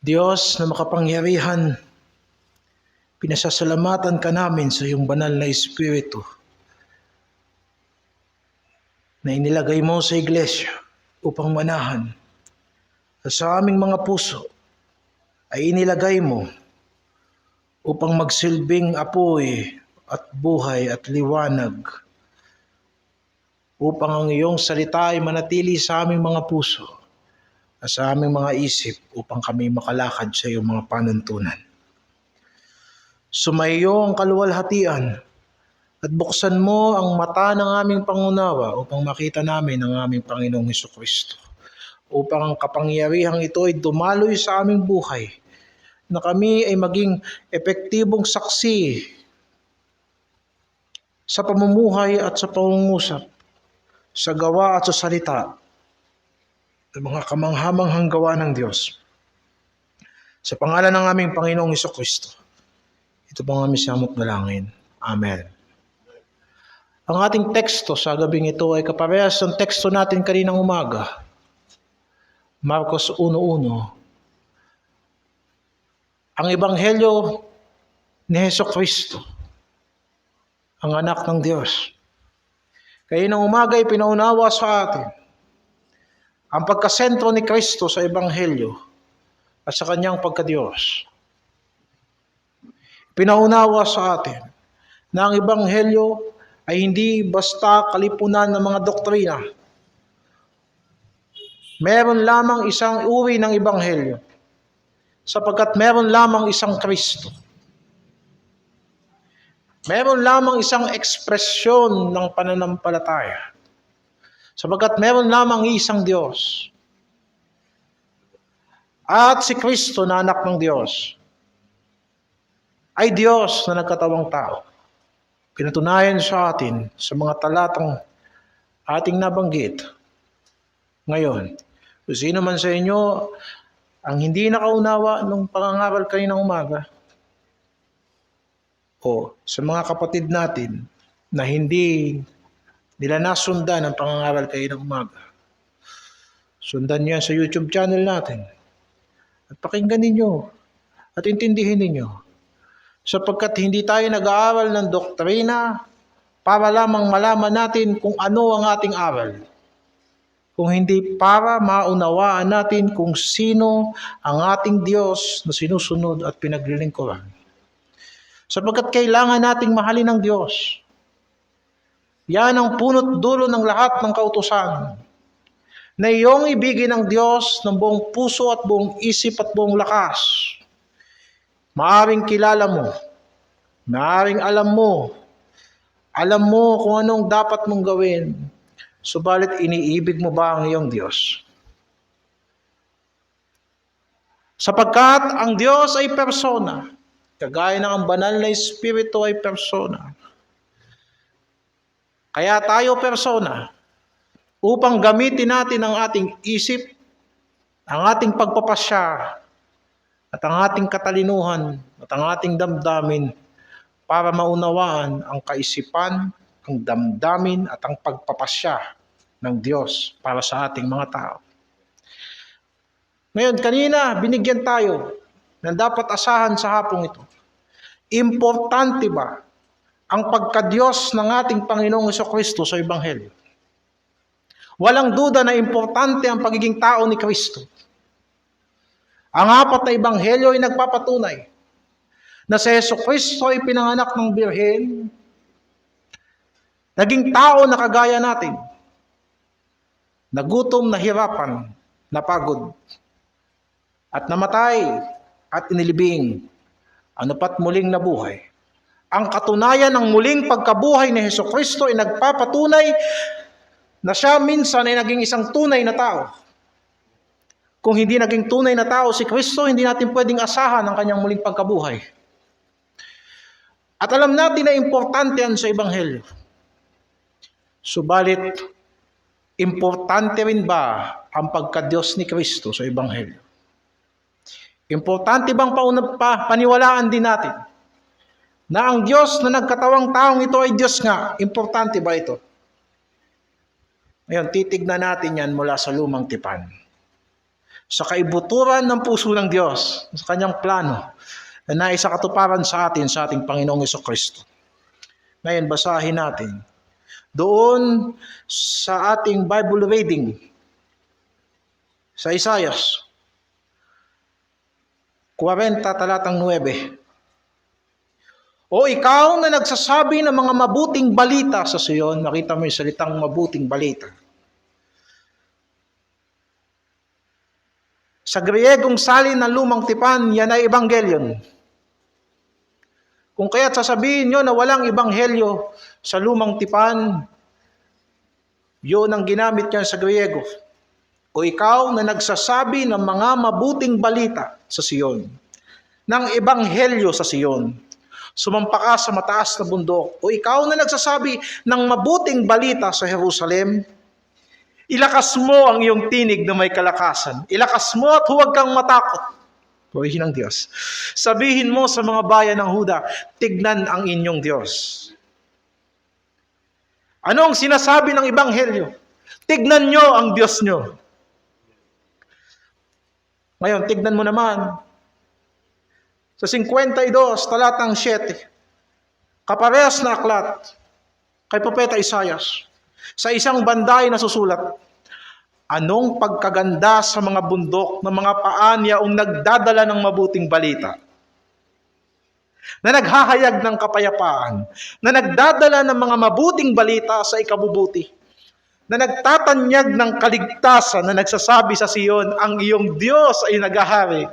Diyos na makapangyarihan, pinasasalamatan ka namin sa iyong banal na Espiritu na inilagay mo sa iglesia upang manahan. At sa aming mga puso ay inilagay mo upang magsilbing apoy at buhay at liwanag, upang ang iyong salita ay manatili sa aming mga puso at sa aming mga isip upang kami makalakad sa iyong mga panuntunan. Sumayo ang kaluwalhatian at buksan mo ang mata ng aming pangunawa upang makita namin ang aming Panginoong Hesukristo, upang ang kapangyarihang ito ay dumaloy sa aming buhay, na kami ay maging epektibong saksi sa pamumuhay at sa pangungusap, sa gawa at sa salita, ng mga kamanghamanghang gawa ng Diyos. Sa pangalan ng aming Panginoong Hesukristo, ito pong aming samot dalangin. Amen. Ang ating teksto sa gabing ito ay kaparehas ng teksto natin kaninang umaga. Marcos 1:1. Ang Ebanghelyo ni Hesukristo, ang anak ng Diyos. Kaninang umaga ay pinaunawa sa atin ang pagkasentro ni Kristo sa Ebanghelyo at sa kanyang pagkadiyos. Pinaunawa sa atin na ang Ebanghelyo ay hindi basta kalipunan ng mga doktrina. Meron lamang isang uri ng Ebanghelyo, sapagkat meron lamang isang Kristo. Meron lamang isang ekspresyon ng pananampalataya, sapagkat meron lamang isang Diyos. At si Kristo na anak ng Diyos ay Diyos na nagkatawang tao. Pinatunayan sa atin sa mga talatang ating nabanggit. Ngayon, kung sino man sa inyo ang hindi nakaunawa nung pangangaral kaninang umaga, o sa mga kapatid natin na hindi nila nasundan ang pangangaral kaninang umaga, sundan niyo sa YouTube channel natin at pakinggan ninyo at intindihin ninyo. Sapagkat hindi tayo nag-aaral ng doktrina para lamang malaman natin kung ano ang ating aral, kung hindi para maunawaan natin kung sino ang ating Diyos na sinusunod at pinaglilingkuran. Sapagkat kailangan nating mahalin ng Diyos. Yan ang punot dulo ng lahat ng kautusan, na iyong ibigin ng Diyos ng buong puso at buong isip at buong lakas. Maaring kilala mo, maaring alam mo kung anong dapat mong gawin, subalit iniibig mo ba ang iyong Diyos? Sapagkat ang Diyos ay persona, kagaya ng ang banal na Espiritu ay persona. Kaya tayo persona, upang gamitin natin ang ating isip, ang ating pagpapasya, at ang ating katalinuhan, at ang ating damdamin, para maunawaan ang kaisipan, ang damdamin, at ang pagpapasya ng Diyos para sa ating mga tao. Ngayon, kanina, binigyan tayo ng dapat asahan sa hapong ito. Importante ba ang pagka-Diyos ng ating Panginoong Hesukristo sa Ebanghelyo? Walang duda na importante ang pagiging tao ni Kristo. Ang apat na Ebanghelyo ay nagpapatunay na si Hesukristo ay pinanganak ng birhen, naging tao na kagaya natin, nagutom, nahirapan, napagod, at namatay at inilibing, ano pat muling nabuhay. Ang katunayan ng muling pagkabuhay ni Hesukristo ay nagpapatunay na siya minsan ay naging isang tunay na tao. Kung hindi naging tunay na tao si Kristo, hindi natin pwedeng asahan ang kanyang muling pagkabuhay. At alam natin na importante yan sa Ebanghelyo. Subalit, importante rin ba ang pagka-Diyos ni Kristo sa Ebanghelyo? Importante bang paniwalaan din natin na ang Diyos na nagkatawang taong ito ay Diyos nga? Importante ba ito? Ngayon, titignan natin yan mula sa lumang tipan. sa kaibuturan ng puso ng Diyos, sa kanyang plano na naisa katuparan sa atin sa ating Panginoong Jesucristo. Ngayon, basahin natin doon sa ating Bible reading sa Isaiah 40 talatang 9. O ikaw na nagsasabi ng mga mabuting balita sa Sion, nakita mo yung salitang mabuting balita. Sa Griegong salin ng lumang tipan, yan ay ebanghelyon. Kung kaya't sasabihin nyo na walang ebanghelyo sa lumang tipan, yun ang ginamit niya sa Griego. O ikaw na nagsasabi ng mga mabuting balita sa Sion, ng ebanghelyo sa Sion, sumampa ka sa mataas na bundok. O ikaw na nagsasabi ng mabuting balita sa Jerusalem, ilakas mo ang iyong tinig na may kalakasan. Ilakas mo at huwag kang matakot. Purihin ng Diyos. Sabihin mo sa mga bayan ng Huda, tignan ang inyong Diyos. Ano ang sinasabi ng ebanghelyo? Tignan nyo ang Diyos nyo. Ngayon, tignan mo naman sa 52, talatang 7, kaparehas na aklat kay Propeta Isaias. Sa isang banda ay nasusulat, anong pagkaganda sa mga bundok ng mga paan yaong nagdadala ng mabuting balita, na naghahayag ng kapayapaan, na nagdadala ng mga mabuting balita sa ikabubuti, na nagtatanyag ng kaligtasan, na nagsasabi sa Sion, ang iyong Diyos ay naghahari.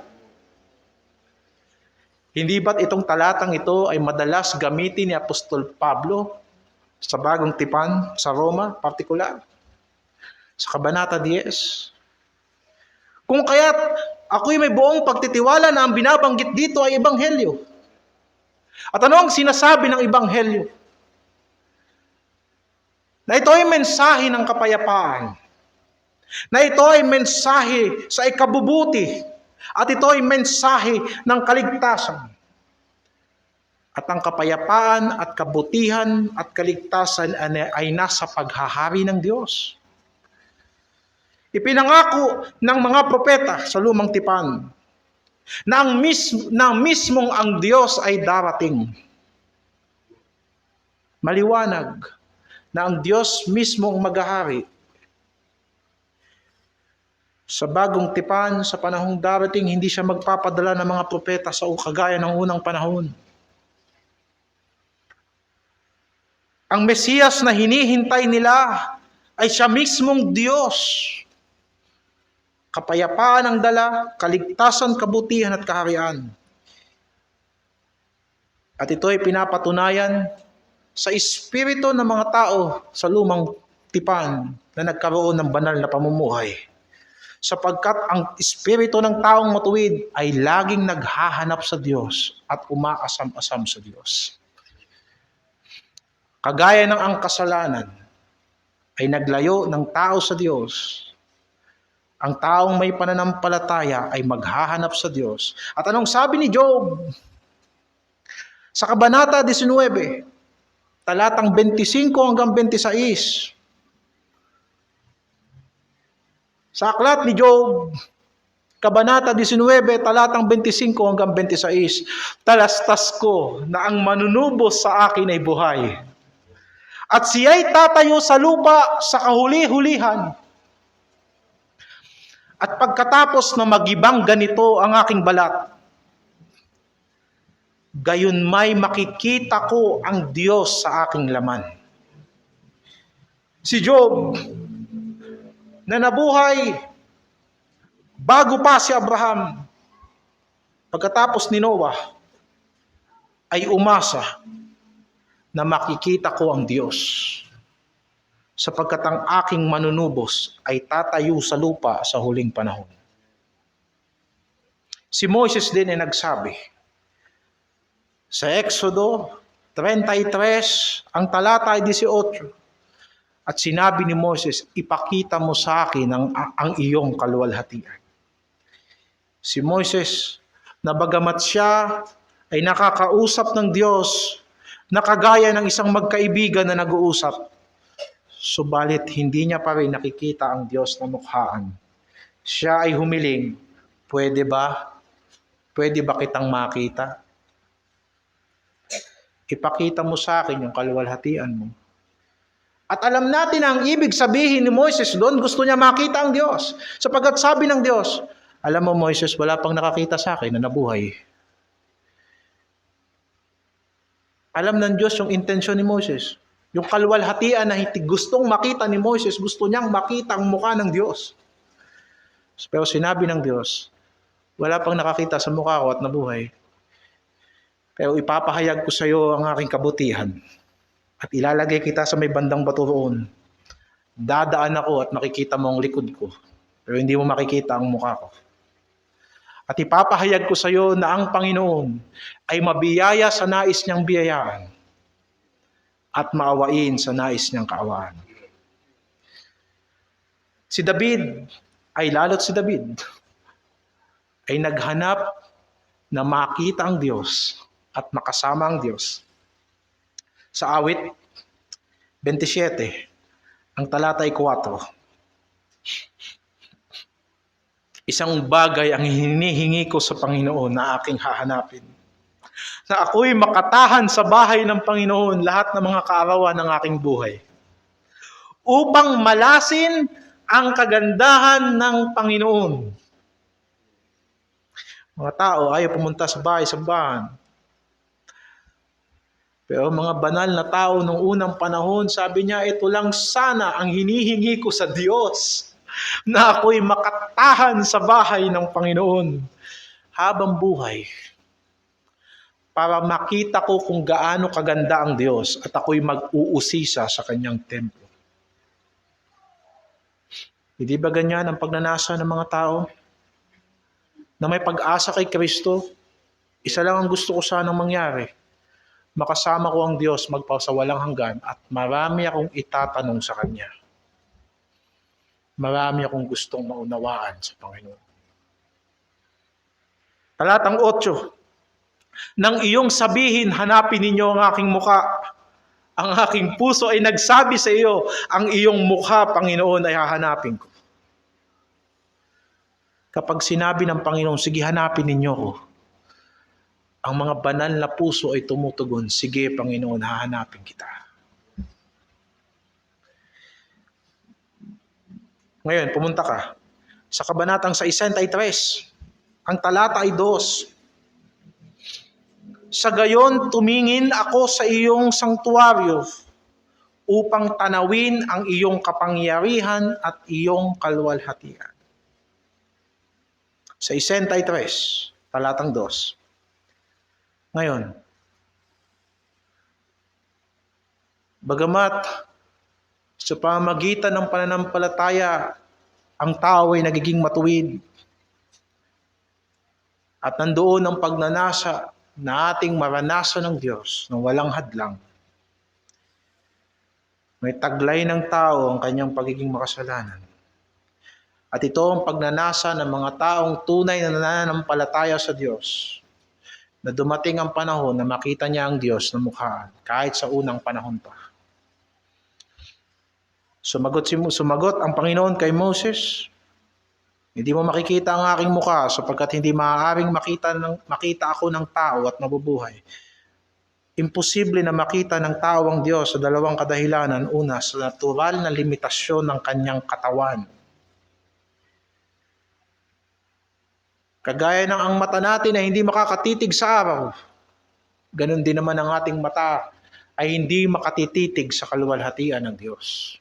Hindi ba't itong talatang ito ay madalas gamitin ni Apostol Pablo sa Bagong Tipan, sa Roma, partikular? Sa Kabanata 10. Kung kaya't ako'y may buong pagtitiwala na ang binabanggit dito ay ebanghelyo. At ano ang sinasabi ng ebanghelyo? Na ito ay mensahe ng kapayapaan. Na ito ay mensahe sa ikabubuti. At ito ay mensahe ng kaligtasan. At ang kapayapaan at kabutihan at kaligtasan ay nasa paghahari ng Diyos. Ipinangako ng mga propeta sa lumang tipan na mismong ang Diyos ay darating. Maliwanag na ang Diyos mismo ang maghahari. Sa bagong tipan, sa panahong darating, hindi siya magpapadala ng mga propeta sa kagaya ng unang panahon. Ang Mesiyas na hinihintay nila ay siya mismong Diyos. Kapayapaan ang dala, kaligtasan, kabutihan at kaharian. At ito ay pinapatunayan sa espiritu ng mga tao sa lumang tipan na nagkaroon ng banal na pamumuhay. Sapagkat ang espiritu ng taong matuwid ay laging naghahanap sa Diyos at umaasam-asam sa Diyos. Kagaya ng ang kasalanan ay naglayo ng tao sa Diyos, ang taong may pananampalataya ay maghahanap sa Diyos. At anong sabi ni Job? Sa Kabanata 19, talatang 25 hanggang 26, sa aklat ni Job, Kabanata 19, talatang 25 hanggang 26, talastas ko na ang manunubos sa akin ay buhay. At siya'y tatayo sa lupa sa kahuli-hulihan. At pagkatapos na magibang ganito ang aking balat, gayon may makikita ko ang Diyos sa aking laman. Si Job, na nabuhay bago pa si Abraham, pagkatapos ni Noah, ay umasa na makikita ko ang Diyos, sapagkat ang aking manunubos ay tatayo sa lupa sa huling panahon. Si Moses din ay nagsabi sa Exodo 33, ang talata ay 18, at sinabi ni Moses, ipakita mo sa akin ang iyong kaluwalhatian. Si Moses, na bagamat siya ay nakakausap ng Diyos, nakagaya ng isang magkaibigan na nag-uusap, subalit hindi niya pa rin nakikita ang Diyos na mukhaan. Siya ay humiling, pwede ba? Pwede ba kitang makita? Ipakita mo sa akin yung kaluwalhatian mo. At alam natin ang ibig sabihin ni Moises doon, gusto niya makita ang Diyos. Sapagkat sabi ng Diyos, alam mo Moises, wala pang nakakita sa akin na nabuhay. Alam ng Diyos yung intensyon ni Moses. Yung kaluwalhatian na gustong makita ni Moses, gusto niyang makita ang mukha ng Diyos. Pero sinabi ng Diyos, wala pang nakakita sa mukha ko at nabuhay. Pero ipapahayag ko sa iyo ang aking kabutihan. At ilalagay kita sa may bandang bato roon. Dadaan ako at makikita mo ang likod ko. Pero hindi mo makikita ang mukha ko. At ipapahayag ko sa iyo na ang Panginoon ay mabiyaya sa nais niyang biyayaan at maawain sa nais niyang kaawaan. Si David, lalo't si David, ay naghanap na makita ang Diyos at makasama ang Diyos. Sa awit 27, ang talata ay 4. Isang bagay ang hinihingi ko sa Panginoon na aking hahanapin. Na ako'y makatahan sa bahay ng Panginoon lahat ng mga kaarawan ng aking buhay. Upang malasin ang kagandahan ng Panginoon. Mga tao ayaw pumunta sa bahay, sambahan. Pero mga banal na tao nung unang panahon, sabi niya, ito lang sana ang hinihingi ko sa Diyos, na ako'y makatahan sa bahay ng Panginoon habang buhay, para makita ko kung gaano kaganda ang Diyos at ako'y mag-uusisa sa kanyang templo. Hindi ba ganyan ang pagnanasa ng mga tao? Na may pag-asa kay Kristo, isa lang ang gusto ko sanang mangyari. Makasama ko ang Diyos magpasawalang hanggan at marami akong itatanong sa Kanya. Marami akong gustong maunawaan sa Panginoon. Talatang 8, nang iyong sabihin, hanapin ninyo ang aking mukha. Ang aking puso ay nagsabi sa iyo, ang iyong mukha, Panginoon, ay hahanapin ko. Kapag sinabi ng Panginoon, sige hanapin ninyo ko, ang mga banal na puso ay tumutugon, sige Panginoon, hahanapin kita. Ngayon, pumunta ka sa kabanatang 63, ang talata ay 2. Sa gayon, tumingin ako sa iyong sanktuaryo upang tanawin ang iyong kapangyarihan at iyong kaluwalhatian. Sa 63, talatang 2. Ngayon, bagamat sa pamagitan ng pananampalataya, ang tao ay nagiging matuwid at nandoon ang pagnanasa na ating maranasan ng Diyos ng walang hadlang. May taglay ng tao ang kanyang pagiging makasalanan. At ito ang pagnanasa ng mga taong tunay na nananampalataya sa Diyos, na dumating ang panahon na makita niya ang Diyos na mukhaan, kahit sa unang panahon pa. Sumagot ang Panginoon kay Moses, hindi mo makikita ang aking mukha sapagkat hindi maaaring makita ako ng tao at mabubuhay. Imposible na makita ng tao ang Diyos sa dalawang kadahilanan. Una, sa natural na limitasyon ng kanyang katawan. Kagaya ng ang mata natin ay hindi makakatitig sa araw, ganun din naman ang ating mata ay hindi makatititig sa kaluwalhatian ng Diyos.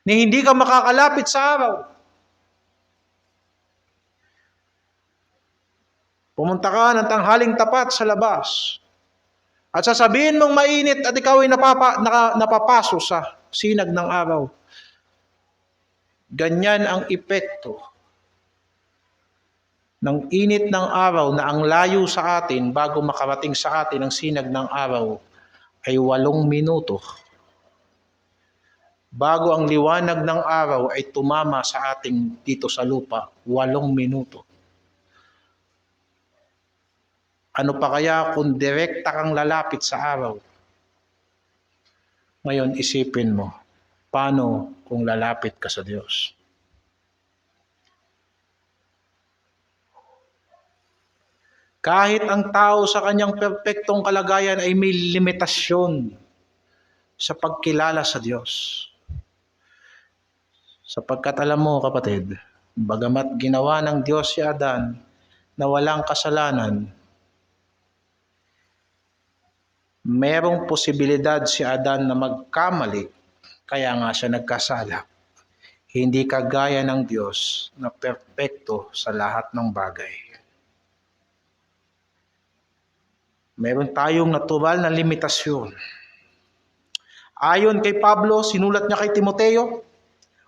Ni hindi ka makakalapit sa araw. Pumunta ka ng tanghaling tapat sa labas at sasabihin mong mainit at ikaw ay napapaso sa sinag ng araw. Ganyan ang epekto ng init ng araw na ang layo sa atin bago makarating sa atin ang sinag ng araw ay 8 minuto. Bago ang liwanag ng araw ay tumama sa ating dito sa lupa, 8 minuto. Ano pa kaya kung direkta kang lalapit sa araw? Ngayon isipin mo, paano kung lalapit ka sa Diyos? Kahit ang tao sa kanyang perpektong kalagayan ay may limitasyon sa pagkilala sa Diyos. Sapagkat alam mo kapatid, bagamat ginawa ng Diyos si Adan na walang kasalanan, merong posibilidad si Adan na magkamali, kaya nga siya nagkasala. Hindi kagaya ng Diyos na perpekto sa lahat ng bagay. Meron tayong natural na limitasyon. Ayon kay Pablo, sinulat niya kay Timoteo,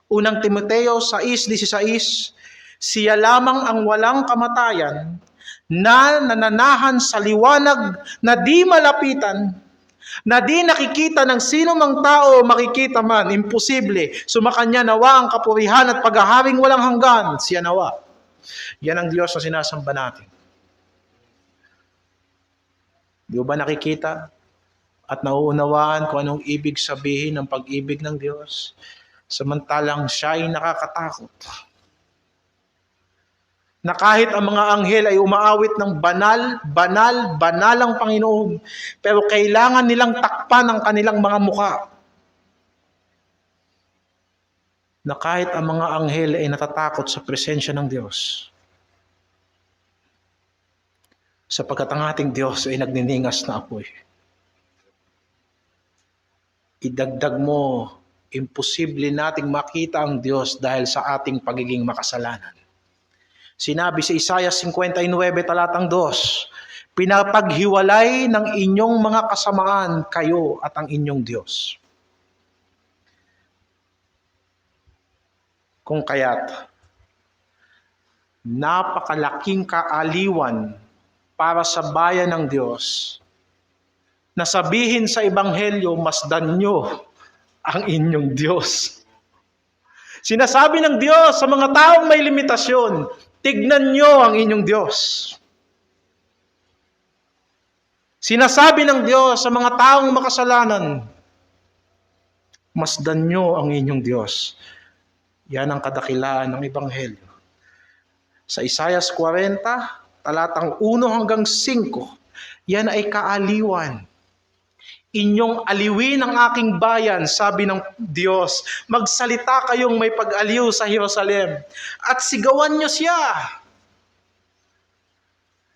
unang Timoteo 6:16, siya lamang ang walang kamatayan na nananahan sa liwanag na di malapitan, na di nakikita ng sino mang tao makikita man, imposible. Sumakanya nawa ang kapurihan at paghaharing walang hanggan, siya nawa. Yan ang Diyos na sinasamba natin. Di ba nakikita at nauunawaan kung anong ibig sabihin ng pag-ibig ng Diyos? Samantalang siya ay nakakatakot. Na kahit ang mga anghel ay umaawit ng banal, banal, banalang Panginoon, pero kailangan nilang takpan ang kanilang mga muka. Na kahit ang mga anghel ay natatakot sa presensya ng Diyos. Sapagkat ang ating Diyos ay nagniningas na apoy. Idagdag mo, imposible nating makita ang Diyos dahil sa ating pagiging makasalanan. Sinabi sa Isaiah 59, talatang 2, pinapaghiwalay ng inyong mga kasamaan kayo at ang inyong Diyos. Kung kaya't, napakalaking kaaliwan para sa bayan ng Diyos na sabihin sa Ebanghelyo, masdan nyo ang inyong Diyos. Sinasabi ng Diyos sa mga taong may limitasyon, tignan nyo ang inyong Diyos. Sinasabi ng Diyos sa mga taong makasalanan, masdan nyo ang inyong Diyos. Yan ang kadakilaan ng Ebanghelyo. Sa Isaiah 40, talatang 1 hanggang 5, yan ay kaaliwan. Inyong aliwin ang aking bayan, sabi ng Diyos. Magsalita kayong may pag-aliw sa Jerusalem at sigawan niyo siya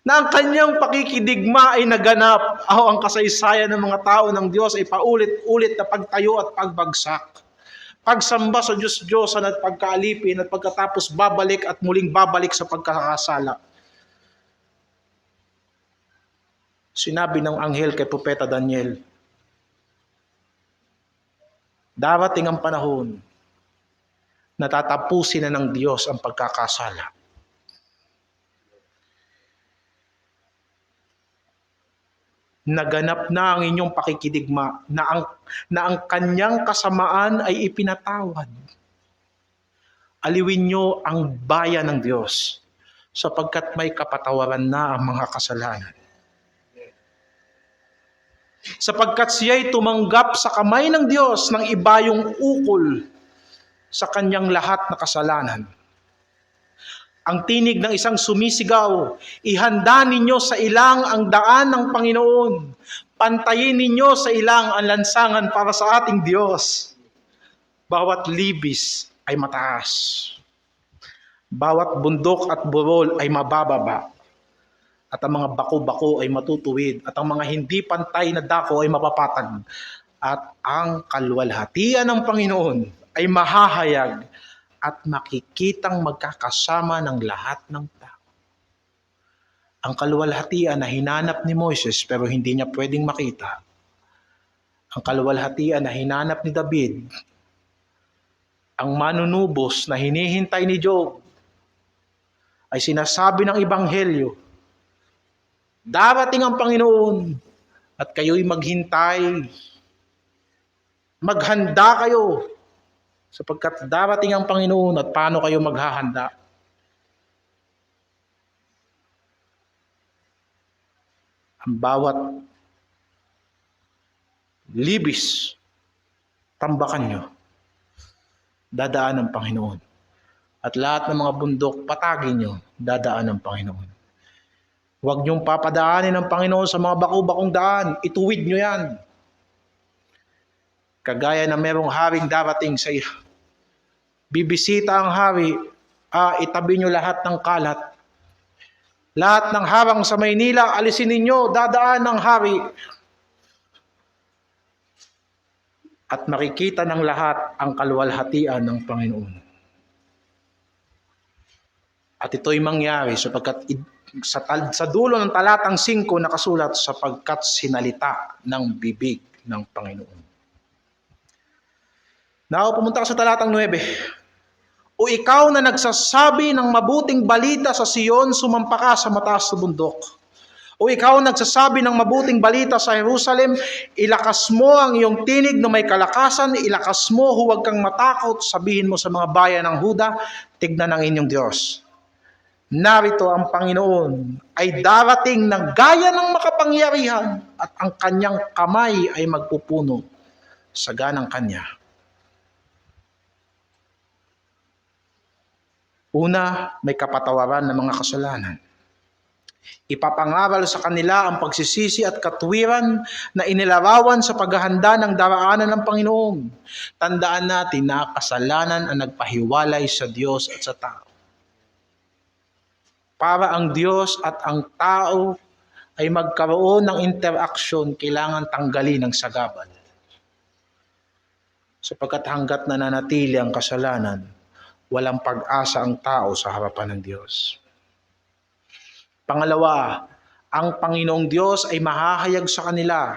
na ang kanyang pakikidigma ay naganap. Ang kasaysayan ng mga tao ng Diyos ay paulit-ulit na pagtayo at pagbagsak. Pagsamba sa Diyos-Diyosan at pagkaalipin at pagkatapos babalik at muling babalik sa pagkakasala. Sinabi ng anghel kay Propeta Daniel, darating ang panahon na tatapusin na ng Diyos ang pagkakasala. Naganap na ang inyong pakikidigma na ang kanyang kasamaan ay ipinatawad. Aliwin nyo ang bayan ng Diyos sapagkat may kapatawaran na ang mga kasalanan. Sapagkat siya'y tumanggap sa kamay ng Diyos ng ibayong ukol sa kanyang lahat na kasalanan. Ang tinig ng isang sumisigaw, ihanda ninyo sa ilang ang daan ng Panginoon. Pantayin ninyo sa ilang ang lansangan para sa ating Diyos. Bawat libis ay mataas. Bawat bundok at burol ay mabababa. At ang mga bako-bako ay matutuwid, at ang mga hindi pantay na dako ay mapapatag. At ang kaluwalhatian ng Panginoon ay mahahayag at makikitang magkakasama ng lahat ng tao. Ang kaluwalhatian na hinanap ni Moises pero hindi niya pwedeng makita. Ang kaluwalhatian na hinanap ni David. Ang manunubos na hinihintay ni Job ay sinasabi ng Ebanghelyo, darating ang Panginoon at kayo'y maghintay. Maghanda kayo sapagkat darating ang Panginoon at paano kayo maghahanda. Ang bawat libis, tambakan nyo, dadaan ng Panginoon. At lahat ng mga bundok, patagin nyo, dadaan ng Panginoon. Huwag niyong papadaanin ng Panginoon sa mga baku-bakong daan. Ituwid niyo yan. Kagaya na merong haring darating sa iyo. Bibisita ang hari, itabi niyo lahat ng kalat. Lahat ng harang sa Maynila, alisin ninyo, dadaan ng hari. At makikita ng lahat ang kaluwalhatian ng Panginoon. At ito'y mangyari sapagkat sa dulo ng talatang 5 nakasulat, sapagkat sinalita ng bibig ng Panginoon. Now, pumunta ka sa talatang 9. O ikaw na nagsasabi ng mabuting balita sa Sion, sumampa ka sa mataas na bundok. O ikaw nagsasabi ng mabuting balita sa Jerusalem, ilakas mo ang iyong tinig na may kalakasan, ilakas mo, huwag kang matakot, sabihin mo sa mga bayan ng Huda, tignan ang inyong Diyos. Narito ang Panginoon ay darating na gaya ng makapangyarihan at ang kanyang kamay ay magpupuno sa ganang kanya. Una, may kapatawaran ng mga kasalanan. Ipapangaral sa kanila ang pagsisisi at katwiran na inilarawan sa paghahanda ng daraanan ng Panginoon. Tandaan natin na kasalanan ang nagpahiwalay sa Diyos at sa tao. Para ang Diyos at ang tao ay magkaroon ng interaction, kailangan tanggalin ang sagabal. Sapagkat hanggat nananatili ang kasalanan, walang pag-asa ang tao sa harapan ng Diyos. Pangalawa, ang Panginoong Diyos ay mahahayag sa kanila.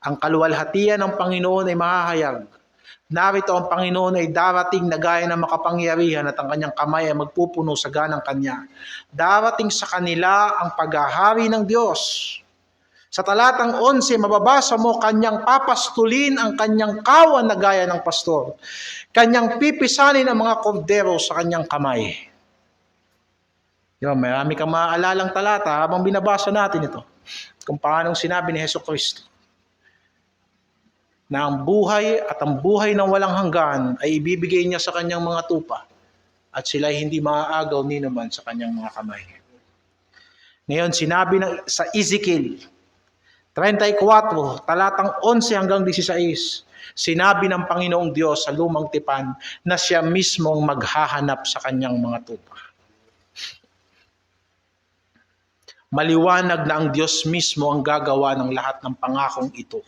Ang kaluwalhatian ng Panginoon ay mahahayag. Narito ang Panginoon ay darating na gaya ng makapangyarihan at ang kanyang kamay ay magpupuno sa ganang kanya. Darating sa kanila ang paghahari ng Diyos. Sa talatang 11, mababasa mo, kanyang papastulin ang kanyang kawan na gaya ng pastor. Kanyang pipisanin ang mga kordero sa kanyang kamay. Diba, marami kang maaalalang talata habang binabasa natin ito. Kung paano sinabi ni Jesucristo na ang buhay at ang buhay ng walang hanggan ay ibibigay niya sa kanyang mga tupa at sila hindi maaagaw ni naman sa kanyang mga kamay. Ngayon, sinabi sa Ezekiel 34, talatang 11 hanggang 16, sinabi ng Panginoong Diyos sa lumang tipan na siya mismong maghahanap sa kanyang mga tupa. Maliwanag na ang Diyos mismo ang gagawa ng lahat ng pangakong ito.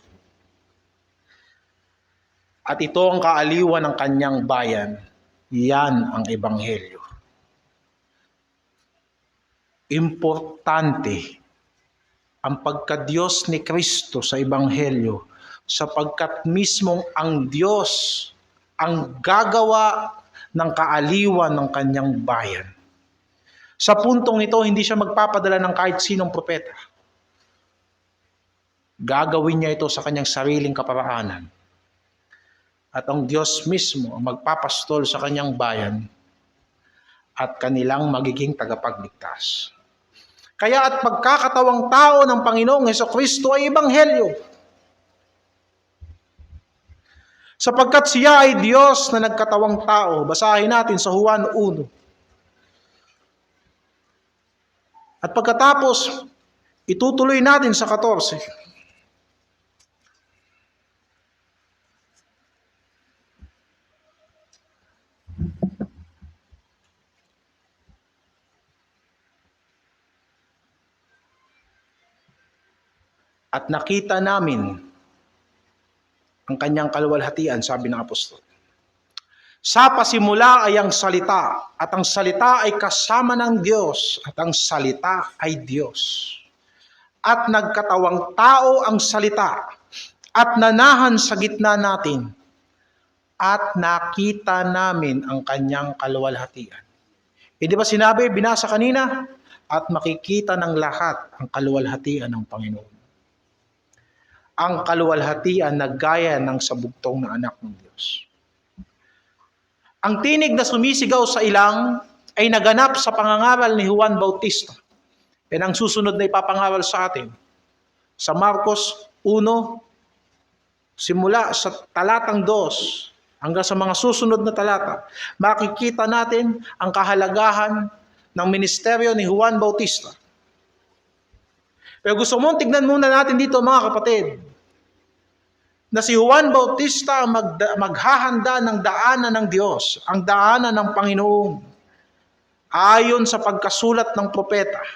At ito ang kaaliwan ng kanyang bayan. Yan ang Ebanghelyo. Importante ang pagka-Diyos ni Kristo sa Ebanghelyo, sapagkat mismong ang Diyos ang gagawa ng kaaliwan ng kanyang bayan. Sa puntong ito, hindi siya magpapadala ng kahit sinong propeta. Gagawin niya ito sa kanyang sariling kaparaanan. At ang Diyos mismo ang magpapastol sa kanyang bayan at kanilang magiging tagapagligtas. Kaya at pagkakatawang tao ng Panginoong Hesukristo ay Ebanghelyo. Sapagkat siya ay Diyos na nagkatawang tao. Basahin natin sa Juan 1. At pagkatapos, itutuloy natin sa 14. At nakita namin ang kanyang kaluwalhatian, sabi ng apostol. Sa pasimula ay ang salita, at ang salita ay kasama ng Diyos, at ang salita ay Diyos. At nagkatawang tao ang salita, at nanahan sa gitna natin, at nakita namin ang kanyang kaluwalhatian. Hindi ba sinabi, binasa kanina, at makikita ng lahat ang kaluwalhatian ng Panginoon. Ang kaluwalhatian na gaya ng sabugtong na anak ng Diyos. Ang tinig na sumisigaw sa ilang ay naganap sa pangangaral ni Juan Bautista. Yan ang susunod na ipapangaral sa atin. Sa Marcos 1, simula sa talatang 2 hanggang sa mga susunod na talata, makikita natin ang kahalagahan ng ministeryo ni Juan Bautista. Pero gusto mong tignan muna natin dito mga kapatid, na si Juan Bautista ang maghahanda ng daanan ng Diyos, ang daanan ng Panginoon. Ayon sa pagkasulat ng propeta,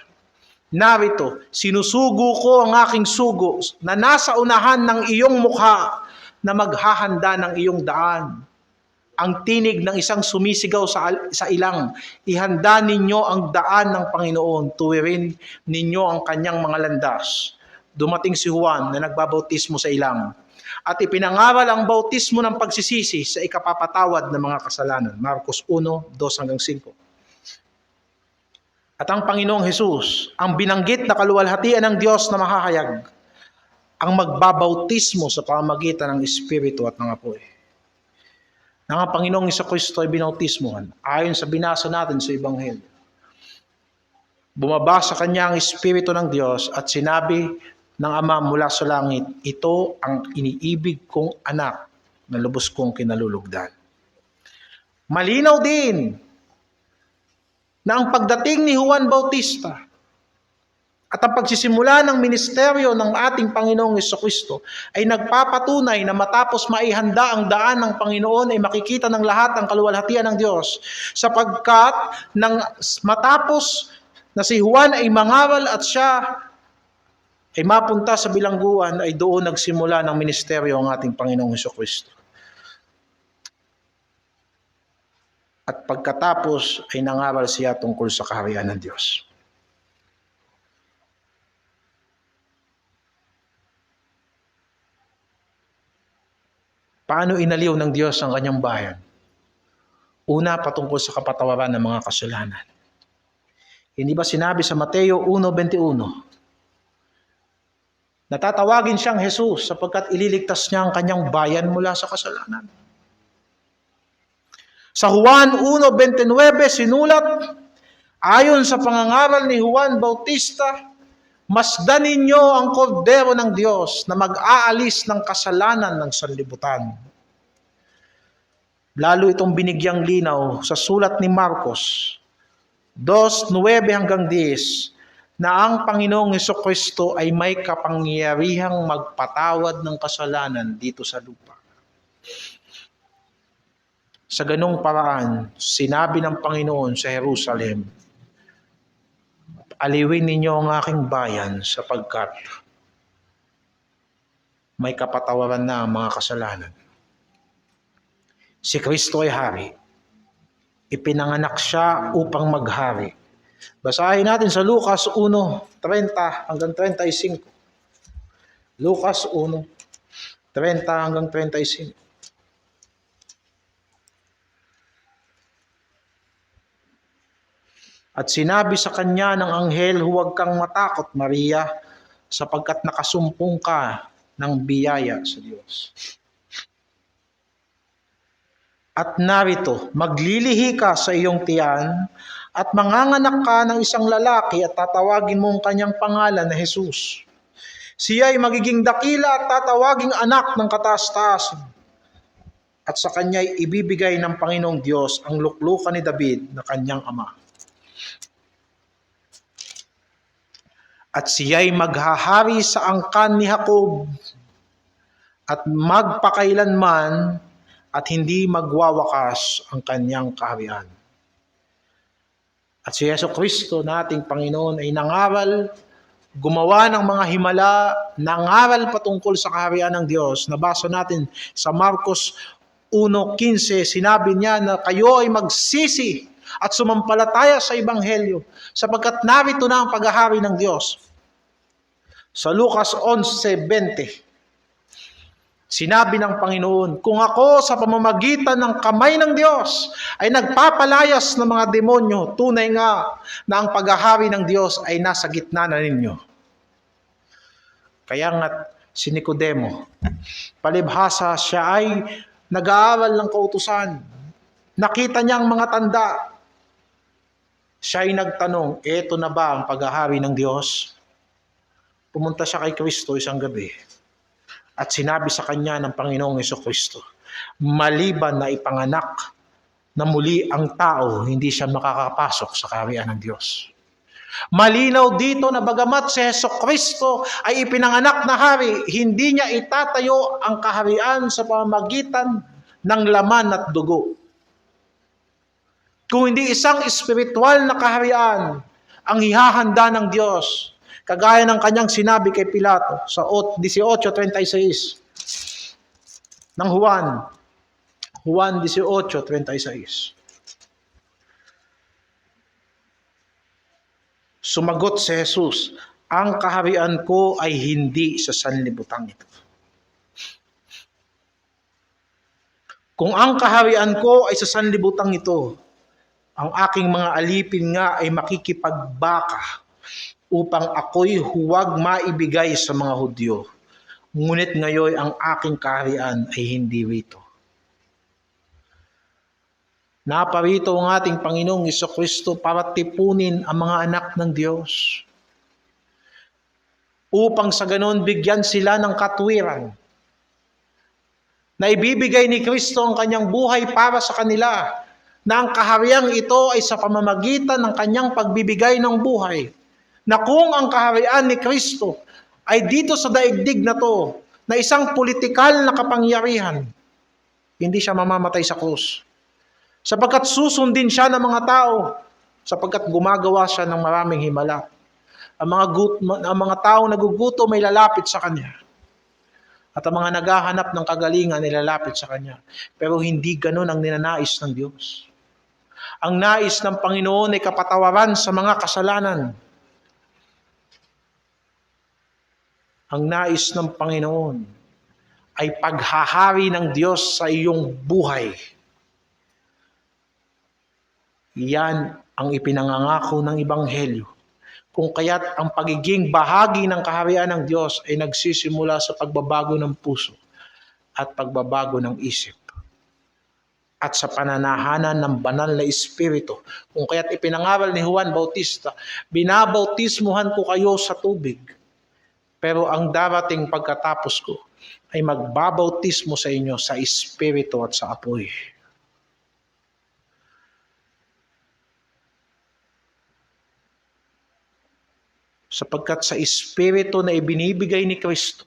narito, sinusugo ko ang aking sugo na nasa unahan ng iyong mukha na maghahanda ng iyong daan. Ang tinig ng isang sumisigaw sa ilang, ihanda ninyo ang daan ng Panginoon, tuwirin ninyo ang kanyang mga landas. Dumating si Juan na nagbabautismo sa ilang at ipinangaral ang bautismo ng pagsisisi sa ikapapatawad ng mga kasalanan. Marcos 1:2-5. At ang Panginoong Hesus, ang binanggit na kaluwalhatian ng Diyos na mahahayag, ang magbabautismo sa pamamagitan ng Espiritu at ng apoy. Nang ang Panginoong Jesucristo ay binautismohan, ayon sa binasa natin sa Ebanghelyo, bumaba sa kanya ang Espiritu ng Diyos at sinabi ng Ama mula sa langit, ito ang iniibig kong anak na lubos kong kinalulugdan. Malinaw din na ang pagdating ni Juan Bautista at ang pagsisimula ng ministeryo ng ating Panginoong Jesucristo ay nagpapatunay na matapos maihanda ang daan ng Panginoon ay makikita ng lahat ang kaluwalhatian ng Diyos. Sapagkat matapos na si Juan ay mangaral at siya ay mapunta sa bilangguan, ay doon nagsimula ng ministeryo ang ating Panginoong Jesucristo. At pagkatapos ay nangaral siya tungkol sa kaharian ng Diyos. Paano inaliw ng Diyos ang kanyang bayan? Una, patungkol sa kapatawaran ng mga kasalanan. Hindi ba sinabi sa Mateo 1:21, natatawagin siyang Jesus sapagkat ililigtas niya ang kanyang bayan mula sa kasalanan. Sa Juan 1:29 sinulat, ayon sa pangangaral ni Juan Bautista, masdan ninyo ang kordero ng Diyos na mag-aalis ng kasalanan ng sanlibutan. Lalo itong binigyang linaw sa sulat ni Marcos 2:9-10, na ang Panginoong Jesucristo ay may kapangyarihang magpatawad ng kasalanan dito sa lupa. Sa ganung paraan, sinabi ng Panginoon sa Jerusalem, aliwin ninyo ang aking bayan sapagkat may kapatawaran na ang mga kasalanan. Si Kristo ay hari. Ipinanganak siya upang maghari. Basahin natin sa Lucas 1:30-35. Lucas 1:30-35. At sinabi sa kanya ng anghel, huwag kang matakot, Maria, sapagkat nakasumpong ka ng biyaya sa Diyos. At narito, maglilihi ka sa iyong tiyan at manganganak ka ng isang lalaki at tatawagin mo ang kanyang pangalan na Jesus. Siya ay magiging dakila at tatawaging anak ng kataas-taasan. At sa kanya ay ibibigay ng Panginoong Diyos ang luklukan ni David na kanyang ama. At siya'y maghahari sa angkan ni Jacob at magpakailanman at hindi magwawakas ang kanyang kaharian. At si Jesucristo na ating Panginoon ay nangaral, gumawa ng mga himala, nangaral patungkol sa kaharian ng Diyos. Nabasa natin sa Marcos 1:15, sinabi niya na kayo ay magsisi at sumampalataya sa Ebanghelyo sapagkat narito na ang paghahari ng Diyos. Sa Lucas 11:20, sinabi ng Panginoon, kung ako sa pamamagitan ng kamay ng Diyos ay nagpapalayas ng mga demonyo, tunay nga na ang paghahari ng Diyos ay nasa gitna na ninyo. Kaya nga si Nicodemo, palibhasa siya ay nag-aaral ng kautusan. Nakita niya ang mga tanda. Siya ay nagtanong, eto na ba ang paghahari ng Diyos? Pumunta siya kay Kristo isang gabi. At sinabi sa kanya ng Panginoong Jesucristo, maliban na ipanganak na muli ang tao, hindi siya makakapasok sa kaharian ng Diyos. Malinaw dito na bagamat si Hesukristo ay ipinanganak na hari, hindi niya itatayo ang kaharian sa pamamagitan ng laman at dugo. Kung hindi isang espiritual na kaharian ang ihahanda ng Diyos, kagaya ng kanyang sinabi kay Pilato sa 18:36 ng Juan 18:36. Sumagot si Jesus, ang kaharian ko ay hindi sa sanlibutan ito. Kung ang kaharian ko ay sa sanlibutan ito, ang aking mga alipin nga ay makikipagbaka upang ako'y huwag maibigay sa mga Hudyo. Ngunit ngayon ang aking kaharian ay hindi rito. Naparito ang ating Panginoong Hesukristo para tipunin ang mga anak ng Diyos. Upang sa ganon bigyan sila ng katwiran na ibibigay ni Kristo ang kanyang buhay para sa kanila, na ang kahariang ito ay sa pamamagitan ng kanyang pagbibigay ng buhay. Na kung ang kaharian ni Kristo ay dito sa daigdig na to, na isang politikal na kapangyarihan, hindi siya mamamatay sa krus. Sapagkat susundin siya ng mga tao, sapagkat gumagawa siya ng maraming himala. Ang mga tao nagugutom ay lalapit sa kanya. At ang mga naghahanap ng kagalingan ay lalapit sa kanya. Pero hindi ganun ang ninanais ng Diyos. Ang nais ng Panginoon ay kapatawaran sa mga kasalanan. Ang nais ng Panginoon ay paghahari ng Diyos sa iyong buhay. Yan ang ipinangangako ng Ebanghelyo. Kung kaya't ang pagiging bahagi ng kaharian ng Diyos ay nagsisimula sa pagbabago ng puso at pagbabago ng isip. At sa pananahanan ng banal na Espiritu. Kung kaya't ipinangaral ni Juan Bautista, binabautismuhan ko kayo sa tubig. Pero ang darating pagkatapos ko ay magbabautismo sa inyo sa Espiritu at sa apoy. Sapagkat sa Espiritu na ibinibigay ni Kristo,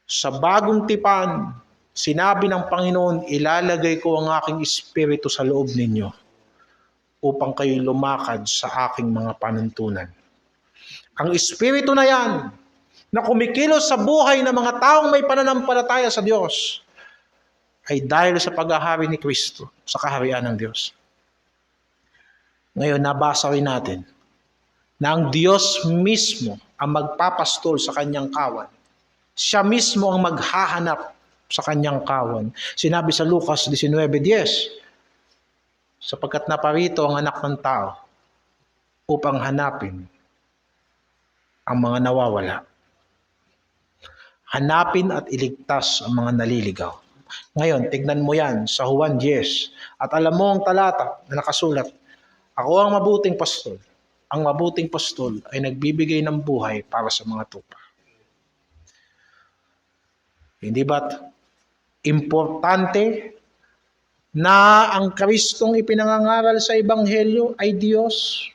sa bagong tipan, sinabi ng Panginoon, ilalagay ko ang aking Espiritu sa loob ninyo upang kayo'y lumakad sa aking mga panuntunan. Ang Espiritu na yan, na kumikilos sa buhay ng mga taong may pananampalataya sa Diyos, ay dahil sa paghahari ni Kristo sa kaharian ng Diyos. Ngayon, nabasa rin natin na ang Diyos mismo ang magpapastol sa kanyang kawan. Siya mismo ang maghahanap sa kanyang kawan. Sinabi sa Lucas 19:10, sapagkat naparito ang anak ng tao upang hanapin ang mga nawawala. Hanapin at iligtas ang mga naliligaw. Ngayon, tignan mo yan sa Juan 10. At alam mo ang talata na nakasulat, ako ang mabuting pastol. Ang mabuting pastol ay nagbibigay ng buhay para sa mga tupa. Hindi ba't importante na ang Kristong ipinangangaral sa Ebanghelyo ay Diyos?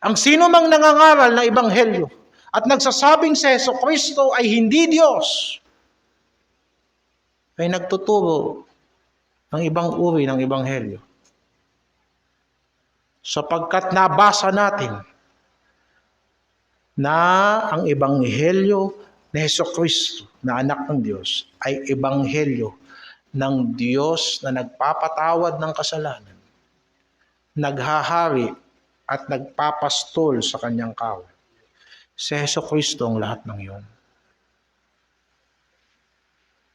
Ang sino mang nangangaral na Ebanghelyo at nagsasabing si Hesukristo ay hindi Diyos, ay nagtuturo ng ibang uri ng Ebanghelyo. Sapagkat nabasa natin na ang Ebanghelyo ni Hesukristo na anak ng Diyos ay Ebanghelyo ng Diyos na nagpapatawad ng kasalanan, naghahari at nagpapastol sa kanyang kawan. Si Hesukristo ang lahat ng iyon.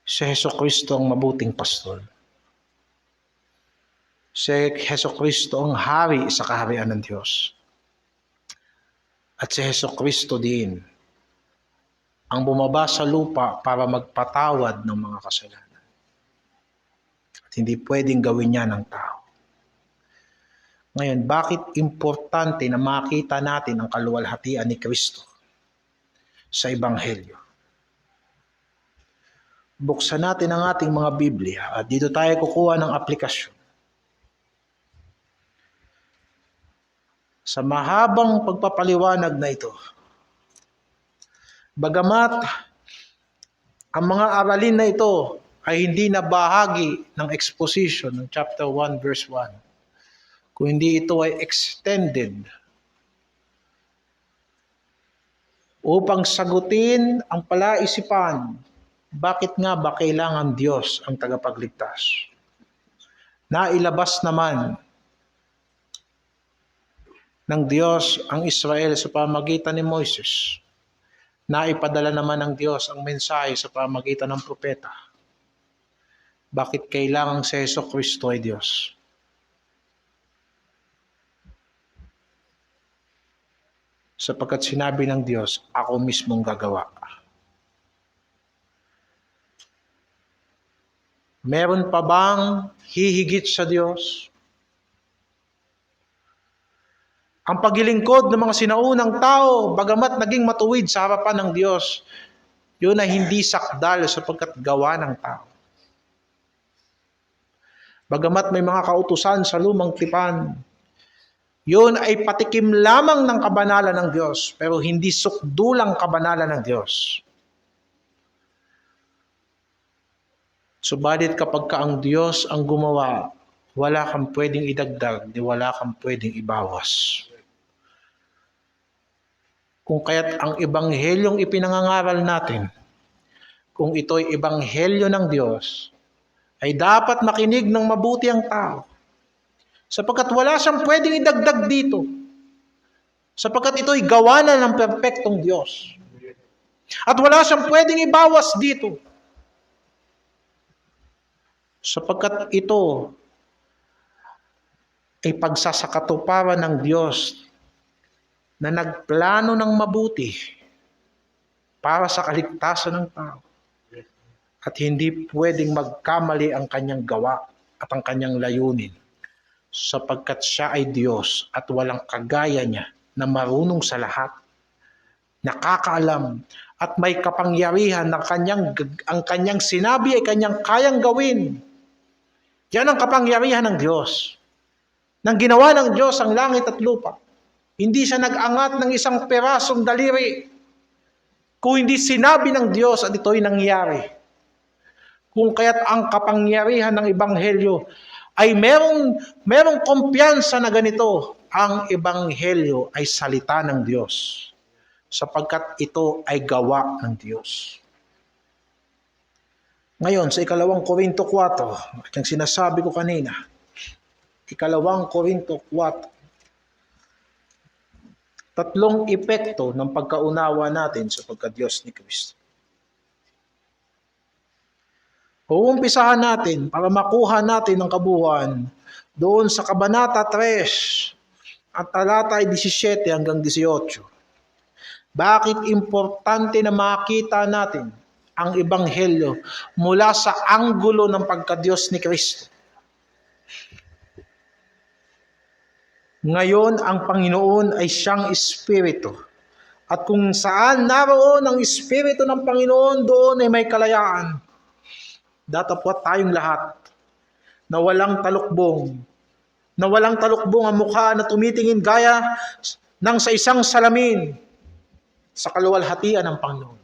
Si Hesukristo ang mabuting pastol. Si Hesukristo ang hari sa kaharian ng Diyos. At si Hesukristo din ang bumaba sa lupa para magpatawad ng mga kasalanan. At hindi pwedeng gawin niya ng tao. Ngayon, bakit importante na makita natin ang kaluwalhatian ni Kristo sa Ebanghelyo? Buksan natin ang ating mga Biblia at dito tayo kukuha ng aplikasyon. sa mahabang pagpapaliwanag na ito. Bagamat ang mga aralin na ito ay hindi na bahagi ng exposition ng chapter 1 verse 1, kung hindi ito ay extended upang sagutin ang palaisipan, bakit nga ba kailangan Diyos ang tagapagligtas? Nailabas naman ng Diyos ang Israel sa pamamagitan ni Moises. Naipadala naman ng Diyos ang mensahe sa pamamagitan ng propeta. Bakit kailangan si Jesucristo ay Diyos? Sapagkat sinabi ng Diyos, ako mismong gagawa. Meron pa bang hihigit sa Diyos? Ang paglilingkod ng mga sinaunang tao, bagamat naging matuwid sa harapan ng Diyos, yun ay hindi sakdal sapagkat gawa ng tao. Bagamat may mga kautusan sa lumang tipan, yun ay patikim lamang ng kabanalan ng Diyos, pero hindi sukdulang kabanalan ng Diyos. Subalit kapag ka ang Diyos ang gumawa, wala kang pwedeng idagdag, di wala kang pwedeng ibawas. Kung kaya't ang ebanghelyong ipinangangaral natin, kung ito'y ebanghelyo ng Diyos, ay dapat makinig ng mabuti ang tao. Sapagkat wala siyang pwedeng idagdag dito. Sapagkat ito'y gawa na ng perpektong Diyos. At wala siyang pwedeng ibawas dito. Sapagkat ito ay pagsasakatuparan ng Diyos na nagplano ng mabuti para sa kaligtasan ng tao. At hindi pwedeng magkamali ang kanyang gawa at ang kanyang layunin. Sapagkat siya ay Diyos at walang kagaya niya na marunong sa lahat, nakakaalam at may kapangyarihan na ang kanyang sinabi ay kanyang kayang gawin. Yan ang kapangyarihan ng Diyos. Nang ginawa ng Diyos ang langit at lupa, hindi siya nag-angat ng isang perasong daliri. Kung hindi sinabi ng Diyos at ito'y nangyari. Kung kaya't ang kapangyarihan ng ebanghelyo ay merong kumpiyansa na ganito, ang ebanghelyo ay salita ng Diyos. Sapagkat ito ay gawa ng Diyos. Ngayon, sa 2 Korinto 4, at yung sinasabi ko kanina, 2 Korinto 4, tatlong epekto ng pagkaunawa natin sa pagka-Diyos ni Kristo. Uumpisahan natin para makuha natin ang kabuuan doon sa Kabanata 3 at talata 17 hanggang 18. Bakit importante na makita natin ang ebanghelyo mula sa anggulo ng pagka-Diyos ni Kristo? Ngayon, ang Panginoon ay siyang Espiritu. At kung saan naroon ang Espiritu ng Panginoon, doon ay may kalayaan. Datapwat tayong lahat na walang talukbong. Na walang talukbong ang mukha na tumitingin gaya ng sa isang salamin sa kaluwalhatian ng Panginoon.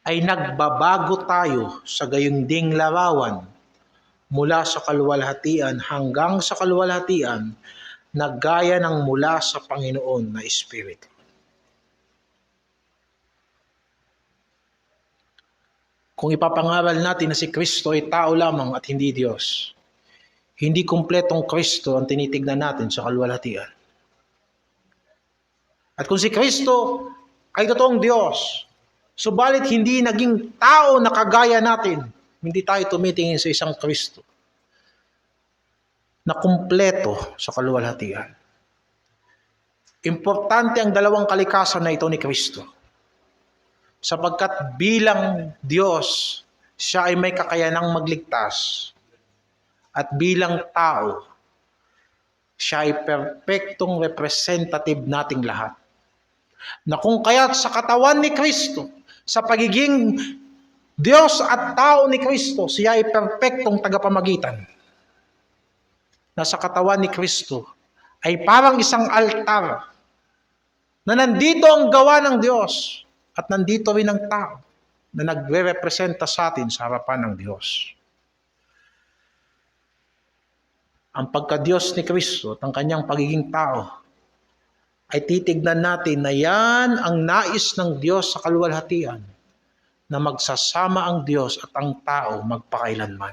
Ay nagbabago tayo sa gayunding larawan mula sa kaluwalhatian hanggang sa kaluwalhatian na gaya ng mula sa Panginoon na Espiritu. Kung ipapangaral natin na si Kristo ay tao lamang at hindi Diyos, hindi kumpletong Kristo ang tinitignan natin sa kaluwalhatian. At kung si Kristo ay totoong Diyos, subalit hindi naging tao na kagaya natin, hindi tayo tumitingin sa isang Kristo na kumpleto sa kaluwalhatian. Importante ang dalawang kalikasan na ito ni Kristo. Sapagkat bilang Diyos, siya ay may kakayanang magligtas. At bilang tao, siya ay perpektong representative nating lahat. Na kung kaya't sa katawan ni Kristo, sa pagiging Diyos at tao ni Kristo, siya ay perpektong tagapamagitan na sa katawan ni Kristo ay parang isang altar na nandito ang gawa ng Diyos at nandito rin ang tao na nagre-representa sa atin sa harapan ng Diyos. Ang pagka-Diyos ni Kristo at ang kanyang pagiging tao ay titignan natin na yan ang nais ng Diyos sa kaluwalhatian, na magsasama ang Diyos at ang tao magpakailanman.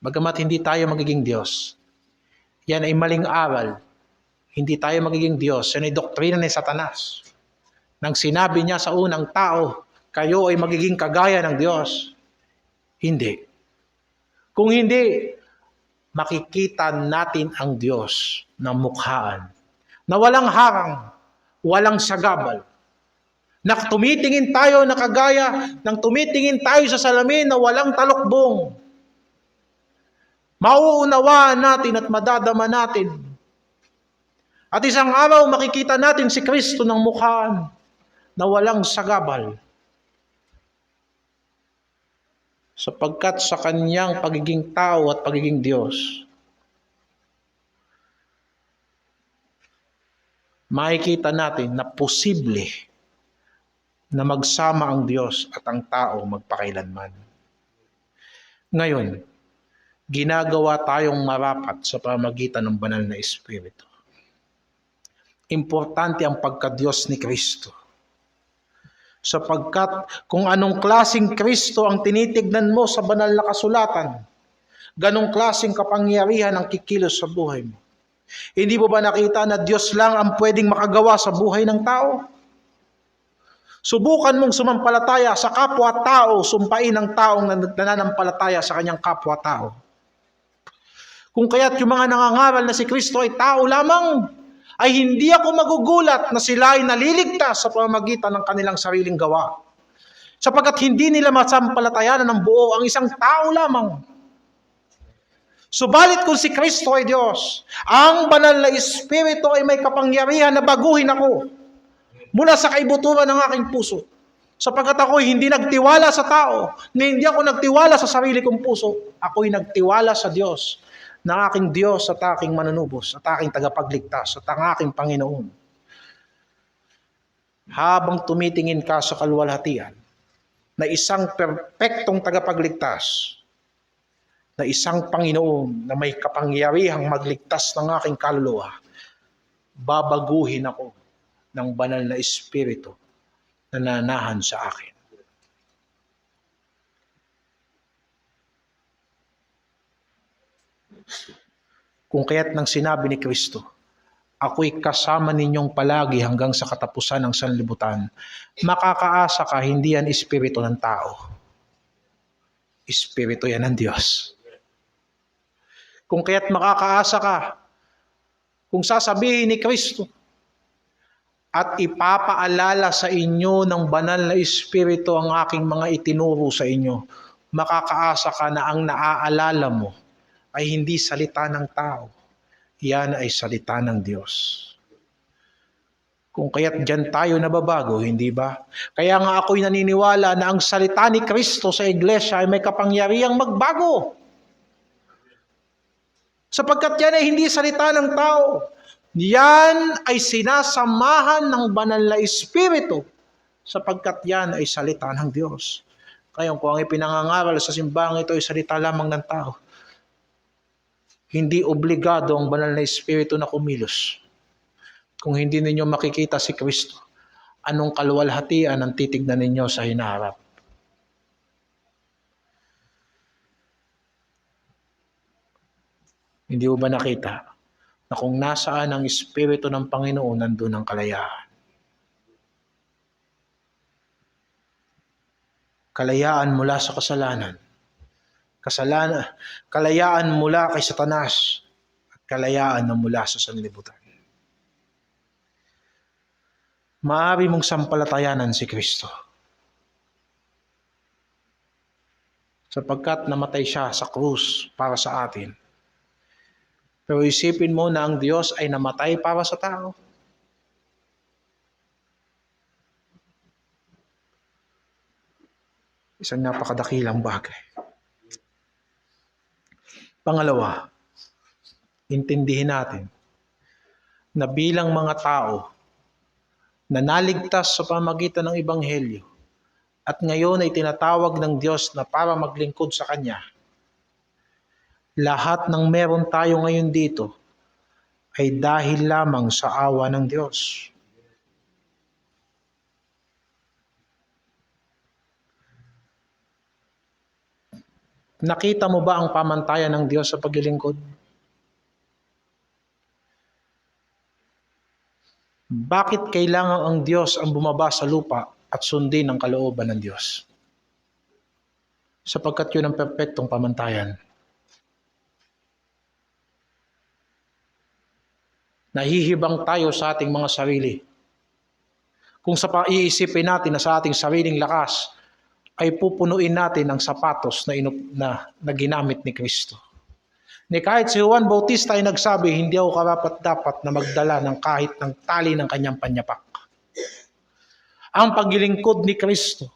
Bagamat hindi tayo magiging Diyos, yan ay maling aral. Hindi tayo magiging Diyos. Yan ay doktrina ni Satanas. Nang sinabi niya sa unang tao, kayo ay magiging kagaya ng Diyos. Hindi. Kung hindi, makikita natin ang Diyos na mukhaan, na walang harang, walang sagabal. Na tumitingin tayo na kagaya ng tumitingin tayo sa salamin na walang talukbong. Mauunawaan natin at madadama natin. At isang araw makikita natin si Kristo ng mukhaan na walang sagabal. Sapagkat sa kanyang pagiging tao at pagiging Diyos, makikita natin na posible na magsama ang Diyos at ang tao magpakailanman. Ngayon, ginagawa tayong marapat sa pamamagitan ng banal na Espiritu. Importante ang pagka-Diyos ni Kristo. Sapagkat kung anong klaseng Kristo ang tinitignan mo sa banal na kasulatan, ganong klaseng kapangyarihan ang kikilos sa buhay mo. Hindi mo ba nakita na Diyos lang ang pwedeng makagawa sa buhay ng tao? Subukan mong sumampalataya sa kapwa-tao, sumpain ng taong nananampalataya sa kanyang kapwa-tao. Kung kaya't yung mga nangangaral na si Kristo ay tao lamang, ay hindi ako magugulat na sila ay naliligtas sa pamamagitan ng kanilang sariling gawa. Sapagkat hindi nila masampalatayanan ng buo ang isang tao lamang. Subalit kung si Kristo ay Diyos, ang banal na Espiritu ay may kapangyarihan na baguhin ako mula sa kaibuturan ng aking puso. Sapagkat ako'y hindi nagtiwala sa tao, hindi ako nagtiwala sa sarili kong puso, ako'y nagtiwala sa Diyos, ng aking Diyos at aking manunubos, at aking tagapagligtas, at ang aking Panginoon. Habang tumitingin ka sa kaluwalhatian, na isang perpektong tagapagligtas, na isang Panginoon na may kapangyarihang magligtas ng aking kaluluwa, babaguhin ako ng banal na Espiritu na nanahan sa akin. Kung kaya't nang sinabi ni Kristo, ako'y kasama ninyong palagi hanggang sa katapusan ng sanlibutan, makakaasa ka, hindi yan espiritu ng tao. Espiritu yan ng Diyos. Kung kaya't makakaasa ka, kung sasabihin ni Kristo, at ipapaalala sa inyo ng banal na Espiritu ang aking mga itinuro sa inyo, makakaasa ka na ang naaalala mo ay hindi salita ng tao. Yan ay salita ng Diyos. Kung kaya't dyan tayo nababago, hindi ba? Kaya nga ako'y naniniwala na ang salita ni Kristo sa iglesia ay may kapangyarihang magbago. Sapagkat yan ay hindi salita ng tao. Yan ay sinasamahan ng banal na Espiritu sapagkat yan ay salita ng Diyos. Kaya kung ang ipinangangaral sa simbahang ito ay salita lamang ng tao, hindi obligado ang banal na Espiritu na kumilos. Kung hindi ninyo makikita si Kristo, anong kaluwalhatian ang titignan ninyo sa hinaharap? Hindi mo ba nakita na kung nasaan ang Espiritu ng Panginoon, nandun ang kalayaan? Kalayaan mula sa kasalanan. Kalayaan mula kay Satanas. At kalayaan na mula sa sanlibutan. Maaari mong sampalatayanan si Kristo. Sapagkat namatay siya sa krus para sa atin. Pero isipin mo na ang Diyos ay namatay para sa tao. Isang napakadakilang bagay. Pangalawa, intindihin natin na bilang mga tao na naligtas sa pamagitan ng Ebanghelyo at ngayon ay tinatawag ng Diyos na para maglingkod sa Kanya, lahat ng meron tayo ngayon dito ay dahil lamang sa awa ng Diyos. Nakita mo ba ang pamantayan ng Diyos sa paglilingkod? Bakit kailangan ang Diyos ang bumaba sa lupa at sundin ang kalooban ng Diyos? Sapagkat yun ang perpektong pamantayan. Nahihibang tayo sa ating mga sarili. Kung sa paiisipin natin na sa ating sariling lakas ay pupunuin natin ang sapatos na ginamit ni Kristo. Ni kahit si Juan Bautista ay nagsabi, hindi ako karapat-dapat na magdala ng kahit ng tali ng kanyang panyapak. Ang paglilingkod ni Kristo,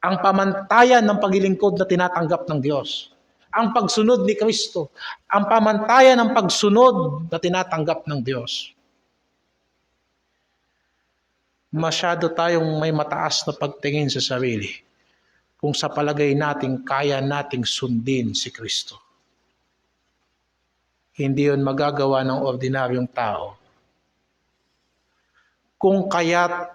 ang pamantayan ng paglilingkod na tinatanggap ng Diyos, ang pagsunod ni Kristo, ang pamantayan ng pagsunod na tinatanggap ng Diyos. Masyado tayong may mataas na pagtingin sa sarili kung sa palagay natin kaya nating sundin si Kristo. Hindi yun magagawa ng ordinaryong tao. Kung kaya't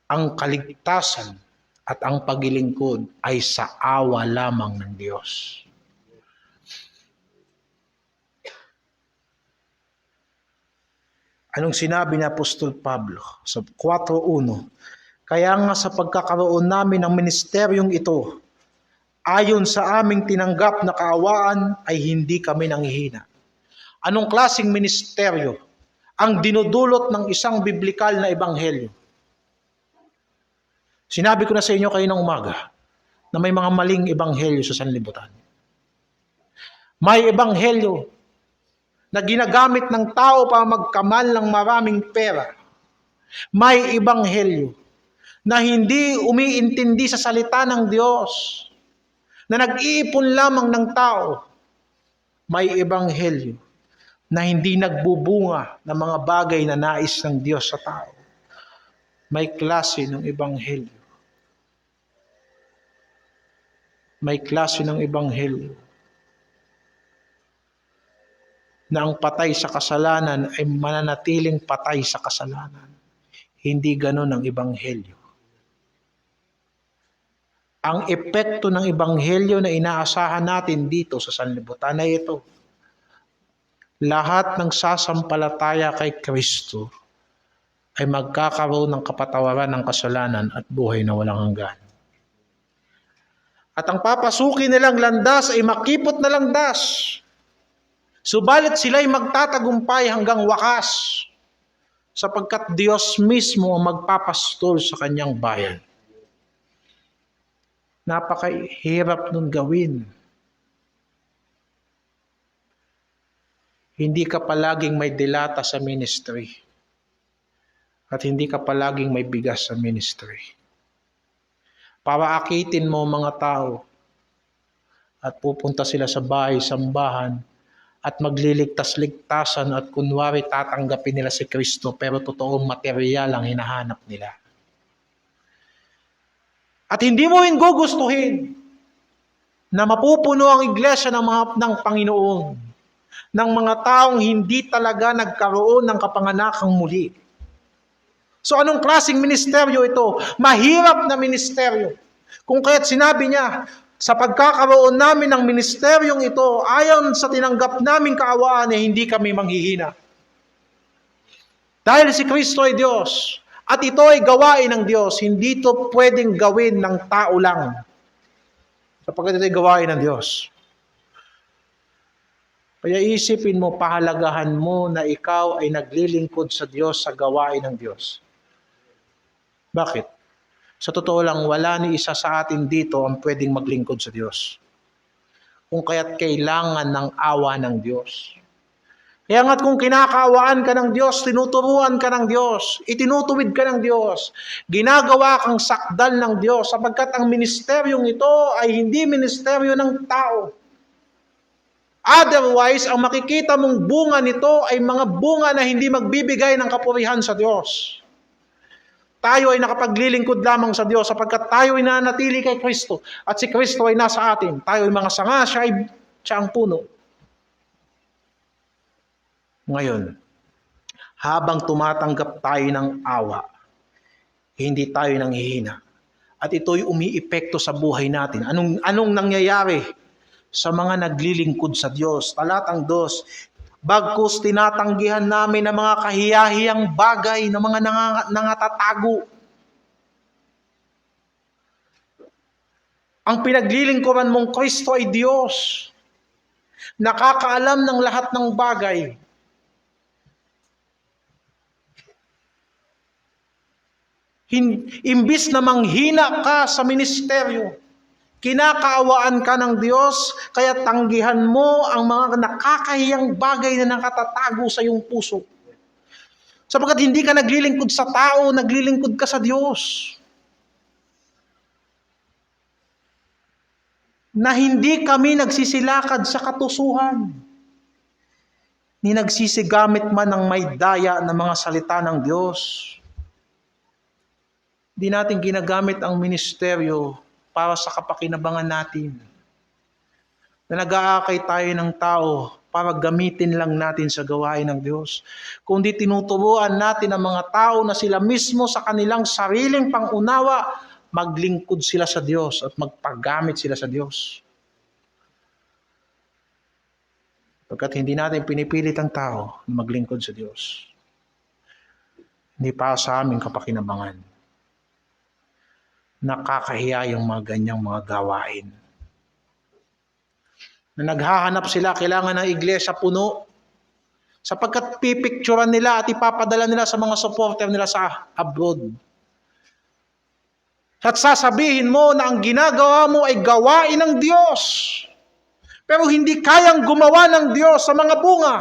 ang kaligtasan at ang paglilingkod ay sa awa lamang ng Diyos. Anong sinabi ni Apostol Pablo sa 4:1? Kaya nga sa pagkakaroon namin ng ministeryong ito, ayon sa aming tinanggap na kaawaan ay hindi kami nanghihina. Anong klaseng ministeryo ang dinudulot ng isang biblikal na ebanghelyo? Sinabi ko na sa inyo kayo ng umaga na may mga maling ebanghelyo sa sanlibutan. May ebanghelyo na ginagamit ng tao para magkamal ng maraming pera. May ebanghelyo na hindi umiintindi sa salita ng Diyos, na nag-iipon lamang ng tao. May ebanghelyo na hindi nagbubunga ng mga bagay na nais ng Diyos sa tao. May klase ng ebanghelyo. May klase ng ebanghelyo na ang patay sa kasalanan ay mananatiling patay sa kasalanan. Hindi ganon ang ebanghelyo. Ang epekto ng ebanghelyo na inaasahan natin dito sa sanlibutan ay ito. Lahat ng sasampalataya kay Kristo ay magkakaroon ng kapatawaran ng kasalanan at buhay na walang hanggan. At ang papasukin nilang landas ay makipot na landas. Subalit sila'y magtatagumpay hanggang wakas, sapagkat Diyos mismo ang magpapastol sa kanyang bayan. Napakahirap nun gawin. Hindi ka palaging may dilata sa ministry. At hindi ka palaging may bigas sa ministry. Para akitin mo mga tao at pupunta sila sa bahay-sambahan at magliligtas-ligtasan at kunwari tatanggapin nila si Kristo pero totoong materyal ang hinahanap nila. At hindi mo rin gugustuhin na mapupuno ang iglesia ng Panginoon ng mga taong hindi talaga nagkaroon ng kapanganakang muli. So anong klaseng ministeryo ito? Mahirap na ministeryo. Kung kaya't sinabi niya, sa pagkakaroon namin ng ministeryong ito, ayon sa tinanggap naming kaawaan, hindi kami manghihina. Dahil si Kristo ay Diyos, at ito ay gawain ng Diyos, hindi ito pwedeng gawin ng tao lang. Sapagkat ito ay gawain ng Diyos. Kaya isipin mo, pahalagahan mo na ikaw ay naglilingkod sa Diyos sa gawain ng Diyos. Bakit? Sa totoo lang, wala ni isa sa atin dito ang pwedeng maglingkod sa Diyos. Kung kaya't kailangan ng awa ng Diyos. Kaya nga't kung kinakaawaan ka ng Diyos, tinuturuan ka ng Diyos, itinutuwid ka ng Diyos, ginagawa kang sakdal ng Diyos, sapagkat ang ministeryong ito ay hindi ministeryo ng tao. Otherwise, ang makikita mong bunga nito ay mga bunga na hindi magbibigay ng kapurihan sa Diyos. Tayo ay nakapaglilingkod lamang sa Diyos sapagkat tayo ay nanatili kay Kristo at si Kristo ay nasa atin. Tayo ay mga sanga, siya ang puno. Ngayon, habang tumatanggap tayo ng awa, hindi tayo nanghihina. At ito'y umiipekto sa buhay natin. Anong nangyayari sa mga naglilingkod sa Diyos? Talatang 2, bagkus tinatanggihan namin ang mga kahiyahiyang bagay ng mga nangatatago. Ang pinaglilingkuran mong Kristo ay Diyos. Nakakaalam ng lahat ng bagay. Imbis na manghina ka sa ministeryo, kinakaawaan ka ng Diyos, kaya tanggihan mo ang mga nakakahiyang bagay na nakatatago sa iyong puso. Sapagkat hindi ka naglilingkod sa tao, naglilingkod ka sa Diyos. Na hindi kami nagsisilakad sa katusuhan, ni nagsisigamit man ng may daya ng mga salita ng Diyos. Hindi natin ginagamit ang ministeryo para sa kapakinabangan natin. Na nag-aakay tayo ng tao para gamitin lang natin sa gawain ng Diyos. Kundi tinuturuan natin ang mga tao na sila mismo sa kanilang sariling pangunawa, maglingkod sila sa Diyos at magpagamit sila sa Diyos. Pagkat hindi natin pinipilit ang tao na maglingkod sa Diyos. Hindi para sa aming kapakinabangan. Nakakahiya yung mga ganyang mga gawain. Na naghahanap sila, kailangan ng iglesia puno. Sapagkat pipicturean nila at ipapadala nila sa mga supporter nila sa abroad. At sasabihin mo na ang ginagawa mo ay gawain ng Diyos. Pero hindi kayang gumawa ng Diyos sa mga bunga.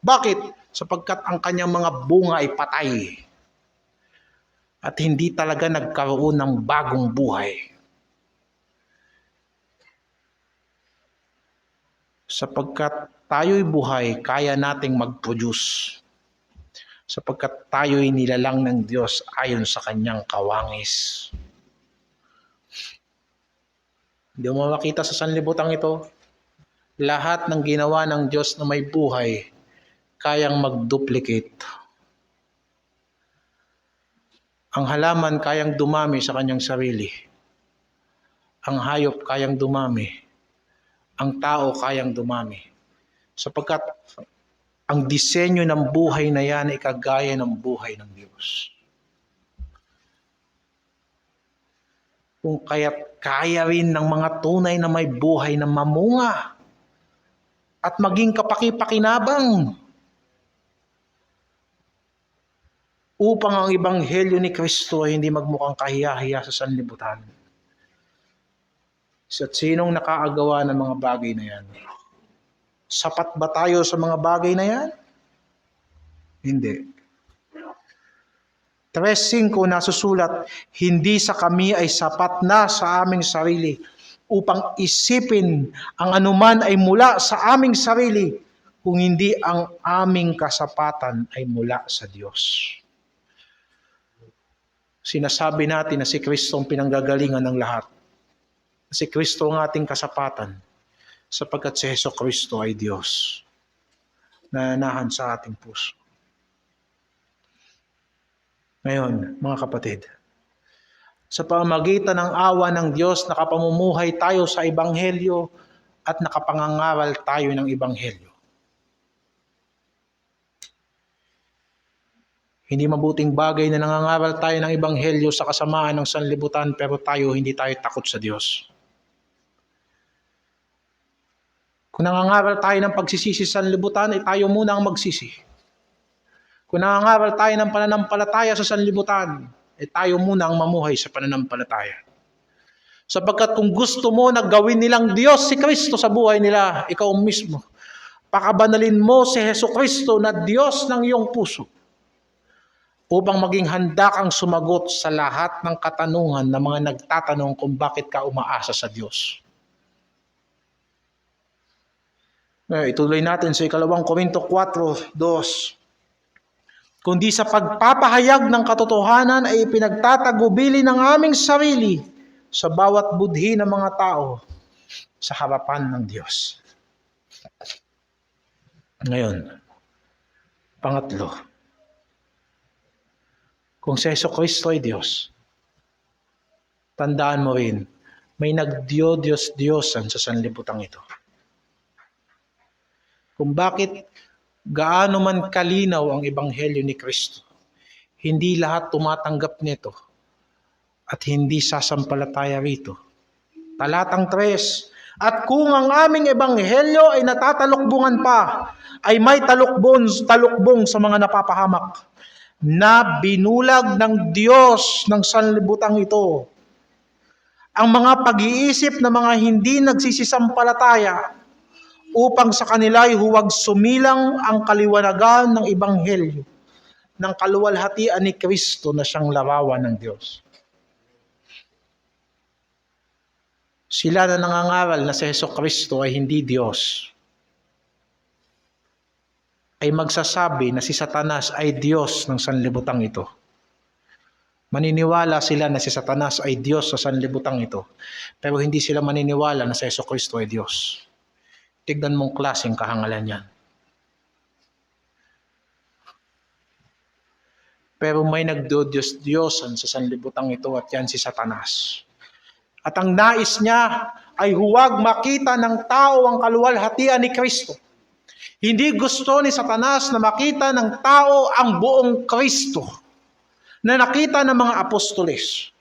Bakit? Sapagkat ang kanyang mga bunga ay patay. At hindi talaga nagkaroon ng bagong buhay. Sapagkat tayo'y buhay, kaya nating mag-produce. Sapagkat tayo'y nilalang ng Diyos ayon sa kanyang kawangis. Hindi mo makita sa sanlibutan ito, lahat ng ginawa ng Diyos na may buhay, kayang mag-duplicate. Ang halaman kayang dumami sa kanyang sarili. Ang hayop kayang dumami. Ang tao kayang dumami. Sapagkat ang disenyo ng buhay na yan ay kagaya ng buhay ng Diyos. Kung kaya't kaya rin ng mga tunay na may buhay na mamunga at maging kapaki-pakinabang upang ang ebanghelyo ni Kristo ay hindi magmukhang kahiya-hiya sa sanlibutan. At sinong nakaagawa ng mga bagay na yan? Sapat ba tayo sa mga bagay na yan? Hindi. 3:5 nasusulat, hindi sa kami ay sapat na sa aming sarili upang isipin ang anuman ay mula sa aming sarili kung hindi ang aming kasapatan ay mula sa Diyos. Sinasabi natin na si Kristo ang pinanggagalingan ng lahat. Si Kristo ang ating kasapatan sapagkat si Hesus Kristo ay Diyos na nanahan sa ating puso. Ngayon, mga kapatid, sa pamamagitan ng awa ng Diyos, nakapamumuhay tayo sa Ebanghelyo at nakapangangaral tayo ng Ebanghelyo. Hindi mabuting bagay na nangangaral tayo ng Ebanghelyo sa kasamaan ng sanlibutan pero hindi tayo takot sa Diyos. Kung nangangaral tayo ng pagsisisi sa sanlibutan, ay tayo muna ang magsisi. Kung nangangaral tayo ng pananampalataya sa sanlibutan, ay tayo muna ang mamuhay sa pananampalataya. Sapagkat kung gusto mo na gawin nilang Diyos si Kristo sa buhay nila, ikaw mismo Pakabanalin mo si Hesukristo na Diyos ng iyong puso upang maging handa kang sumagot sa lahat ng katanungan ng mga nagtatanong kung bakit ka umaasa sa Diyos. Ngayon, ituloy natin sa 2 Korinto 4:2. Kundi sa pagpapahayag ng katotohanan ay pinagtatagubili ng aming sarili sa bawat budhi ng mga tao sa harapan ng Diyos. Ngayon, pangatlo, kung si Jesucristo ay Diyos, tandaan mo rin, may nagdiyos-diyosan sa sanlibutan ito. Kung bakit gaano man kalinaw ang ebanghelyo ni Kristo, hindi lahat tumatanggap nito at hindi sasampalataya rito. Talatang 3, at kung ang aming ebanghelyo ay natatalukbungan pa, ay may talukbong sa mga napapahamak na binulag ng Diyos ng sanlibutan ito ang mga pag-iisip ng mga hindi nagsisisampalataya upang sa kanila ay huwag sumilang ang kaliwanagan ng ebanghelyo ng kaluwalhatian ni Kristo na siyang larawan ng Diyos. Sila na nangangaral na si Jesucristo ay hindi Diyos, ay magsasabi na si Satanas ay Diyos ng sanlibutan ito. Maniniwala sila na si Satanas ay Diyos sa sanlibutan ito, pero hindi sila maniniwala na si Jesucristo ay Diyos. Tignan mong klaseng kahangalan yan. Pero may nagdodiyos-diyosan sa sanlibutan ito at yan si Satanas. At ang nais niya ay huwag makita ng tao ang kaluwalhatian ni Kristo. Hindi gusto ni Satanas na makita ng tao ang buong Kristo na nakita ng mga apostoles.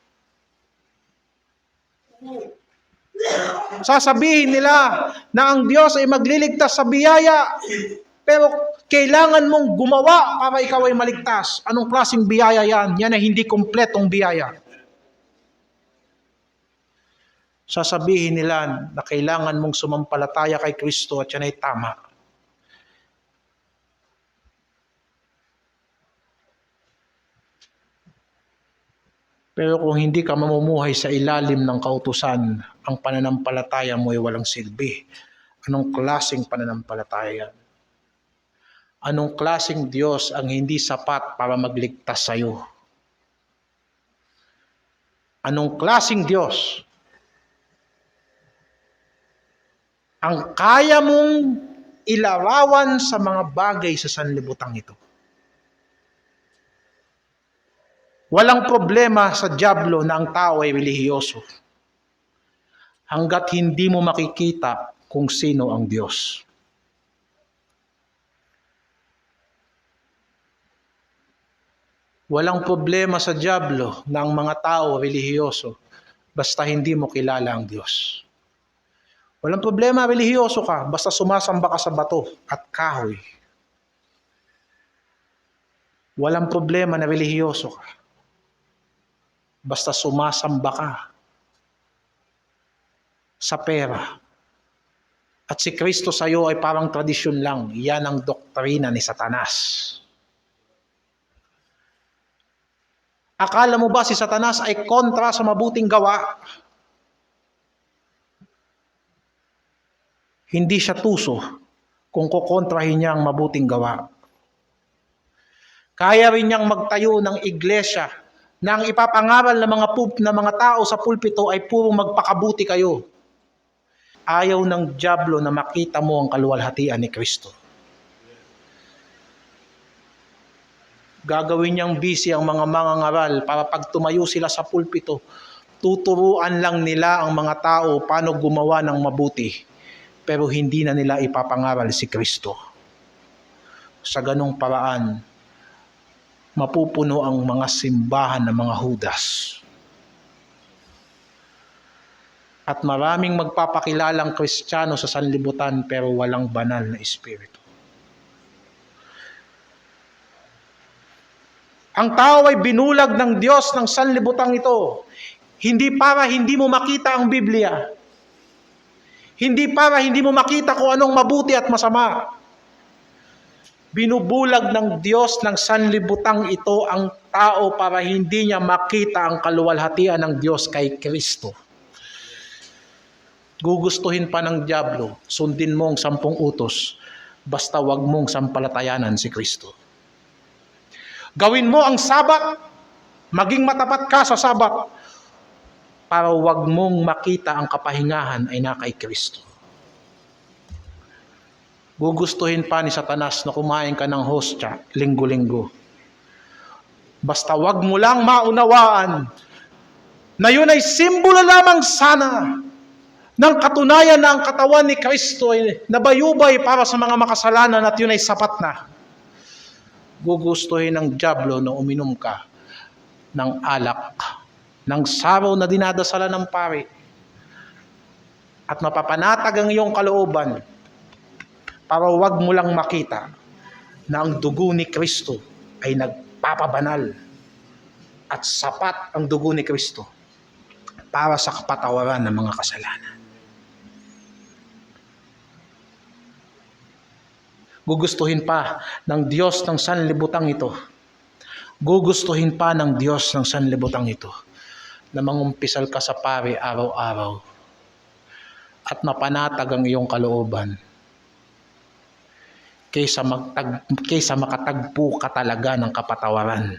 Sasabihin nila na ang Diyos ay magliligtas sa biyaya, pero kailangan mong gumawa para ikaw ay maligtas. Anong klaseng biyaya yan? Yan ay hindi kumpletong biyaya. Sasabihin nila na kailangan mong sumampalataya kay Kristo at yan ay tama. Pero kung hindi ka mamumuhay sa ilalim ng kautusan, ang pananampalataya mo ay walang silbi. Anong klaseng pananampalataya yan? Anong klaseng Diyos ang hindi sapat para magligtas sa iyo? Anong klaseng Diyos ang kaya mong ilarawan sa mga bagay sa sanlibutan ito? Walang problema sa dyablo na ang tao ay relihiyoso hanggat hindi mo makikita kung sino ang Diyos. Walang problema sa dyablo na ang mga tao relihiyoso basta hindi mo kilala ang Diyos. Walang problema, relihiyoso ka basta sumasamba ka sa bato at kahoy. Walang problema na relihiyoso ka basta sumasamba ka sa pera. At si Kristo sa iyo ay parang tradisyon lang. Yan ang doktrina ni Satanas. Akala mo ba si Satanas ay kontra sa mabuting gawa? Hindi siya tuso kung kukontrahin niya ang mabuting gawa. Kaya rin niyang magtayo ng iglesia na ang ipapangaral ng mga tao sa pulpito ay puro magpakabuti kayo. Ayaw ng dyablo na makita mo ang kaluwalhatian ni Kristo. Gagawin niyang busy ang mga mangangaral para pag tumayo sila sa pulpito, tuturuan lang nila ang mga tao paano gumawa ng mabuti, pero hindi na nila ipapangaral si Kristo. Sa ganong paraan, mapupuno ang mga simbahan ng mga Hudas. At maraming magpapakilalang Kristiyano sa sanlibutan pero walang banal na espiritu. Ang tao ay binulag ng Diyos ng sanlibutan ito, hindi para hindi mo makita ang Biblia. Hindi para hindi mo makita kung anong mabuti at masama. Binubulag ng Diyos ng sanlibutang ito ang tao para hindi niya makita ang kaluwalhatian ng Diyos kay Kristo. Gugustuhin pa ng dyablo, sundin mo ang 10 utos, basta wag mong sampalatayanan si Kristo. Gawin mo ang Sabat, maging matapat ka sa Sabat, para wag mong makita ang kapahingahan ay na kay Kristo. Gugustuhin pa ni Satanas na kumain ka ng hostya linggo-linggo. Basta wag mo lang maunawaan na yun ay simbolo lamang sana ng katunayan na ang katawan ni Kristo ay nabayubay para sa mga makasalanan at yun ay sapat na. Gugustuhin ng dyablo na uminom ka ng alak, ng saraw na dinadasalan ng pari, at mapapanatag ang iyong kalooban para wag mo lang makita na ang dugo ni Kristo ay nagpapabanal at sapat ang dugo ni Kristo para sa kapatawaran ng mga kasalanan. Gugustuhin pa ng Diyos ng sanlibutang ito. Gugustuhin pa ng Diyos ng sanlibutang ito na mangumpisal ka sa pari araw-araw at mapanatag ang iyong kalooban kaysa makatagpo ka talaga ng kapatawaran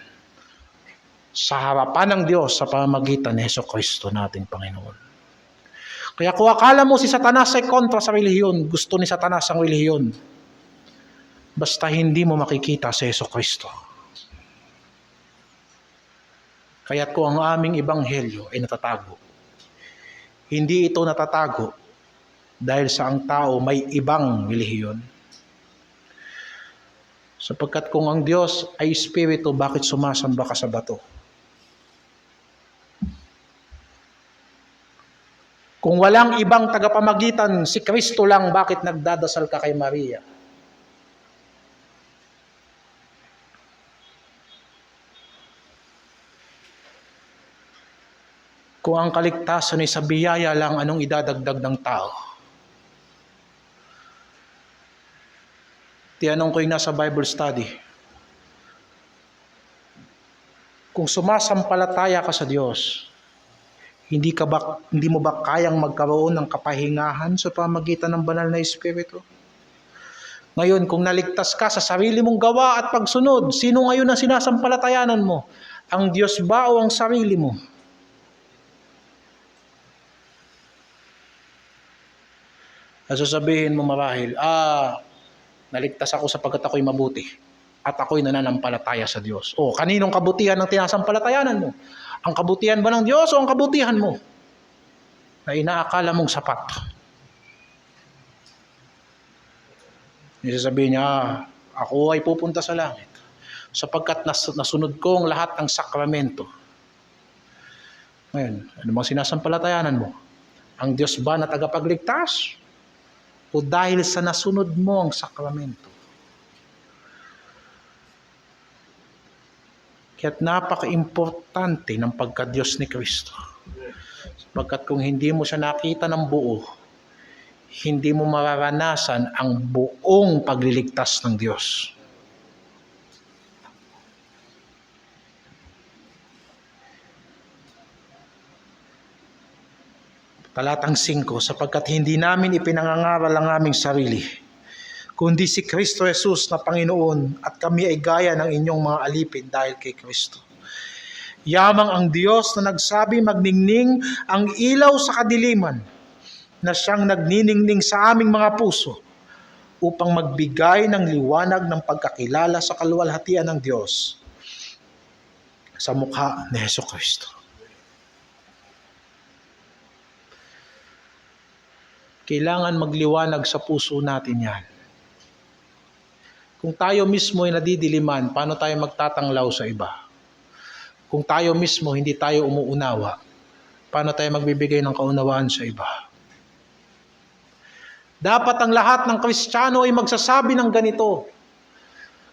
sa harapan ng Diyos sa pamamagitan ni Jesucristo nating Panginoon. Kaya kung akala mo si Satanas ay kontra sa relihiyon, gusto ni Satanas ang relihiyon, basta hindi mo makikita si Jesucristo. Kaya't kung ang aming ebanghelyo ay natatago, hindi ito natatago dahil sa ang tao may ibang relihiyon. Sapagkat kung ang Diyos ay Espiritu, bakit sumasamba ka sa bato? Kung walang ibang tagapamagitan, si Kristo lang, bakit nagdadasal ka kay Maria? Kung ang kaligtasan ay sa biyaya lang, anong idadagdag ng tao? Tinanong ko yung nasa Bible study. Kung sumasampalataya ka sa Diyos, hindi mo ba kayang magkaroon ng kapahingahan sa pamamagitan ng banal na Espiritu? Ngayon, kung naligtas ka sa sarili mong gawa at pagsunod, sino ngayon ang sinasampalatayanan mo? Ang Diyos ba o ang sarili mo? At sasabihin mo marahil, naligtas ako sapagkat ako'y mabuti at ako'y nananampalataya sa Diyos. O, kaninong kabutihan ang tinasampalatayanan mo? Ang kabutihan ba ng Diyos o ang kabutihan mo na inaakala mong sapat? Sasabihin niya, ako ay pupunta sa langit sapagkat nasunod ko ang lahat ng sakramento. Ngayon, ano bang sinasampalatayanan mo? Ang Diyos ba na tagapagligtas? O dahil sa nasunod mo ang sakramento? Kaya't napaka-importante ng pagka-Diyos ni Kristo. Sapagkat kung hindi mo siya nakita ng buo, hindi mo mararanasan ang buong pagliligtas ng Diyos. Talatang 5, sapagkat hindi namin ipinangangaral ang aming sarili, kundi si Kristo Jesus na Panginoon, at kami ay gaya ng inyong mga alipin dahil kay Kristo. Yamang ang Diyos na nagsabi magningning ang ilaw sa kadiliman, na siyang nagniningning sa aming mga puso, upang magbigay ng liwanag ng pagkakilala sa kaluwalhatian ng Diyos sa mukha ni Jesucristo. Kailangan magliwanag sa puso natin yan. Kung tayo mismo ay nadidiliman, paano tayo magtatanglaw sa iba? Kung tayo mismo hindi tayo umuunawa, paano tayo magbibigay ng kaunawaan sa iba? Dapat ang lahat ng Kristiyano ay magsasabi ng ganito,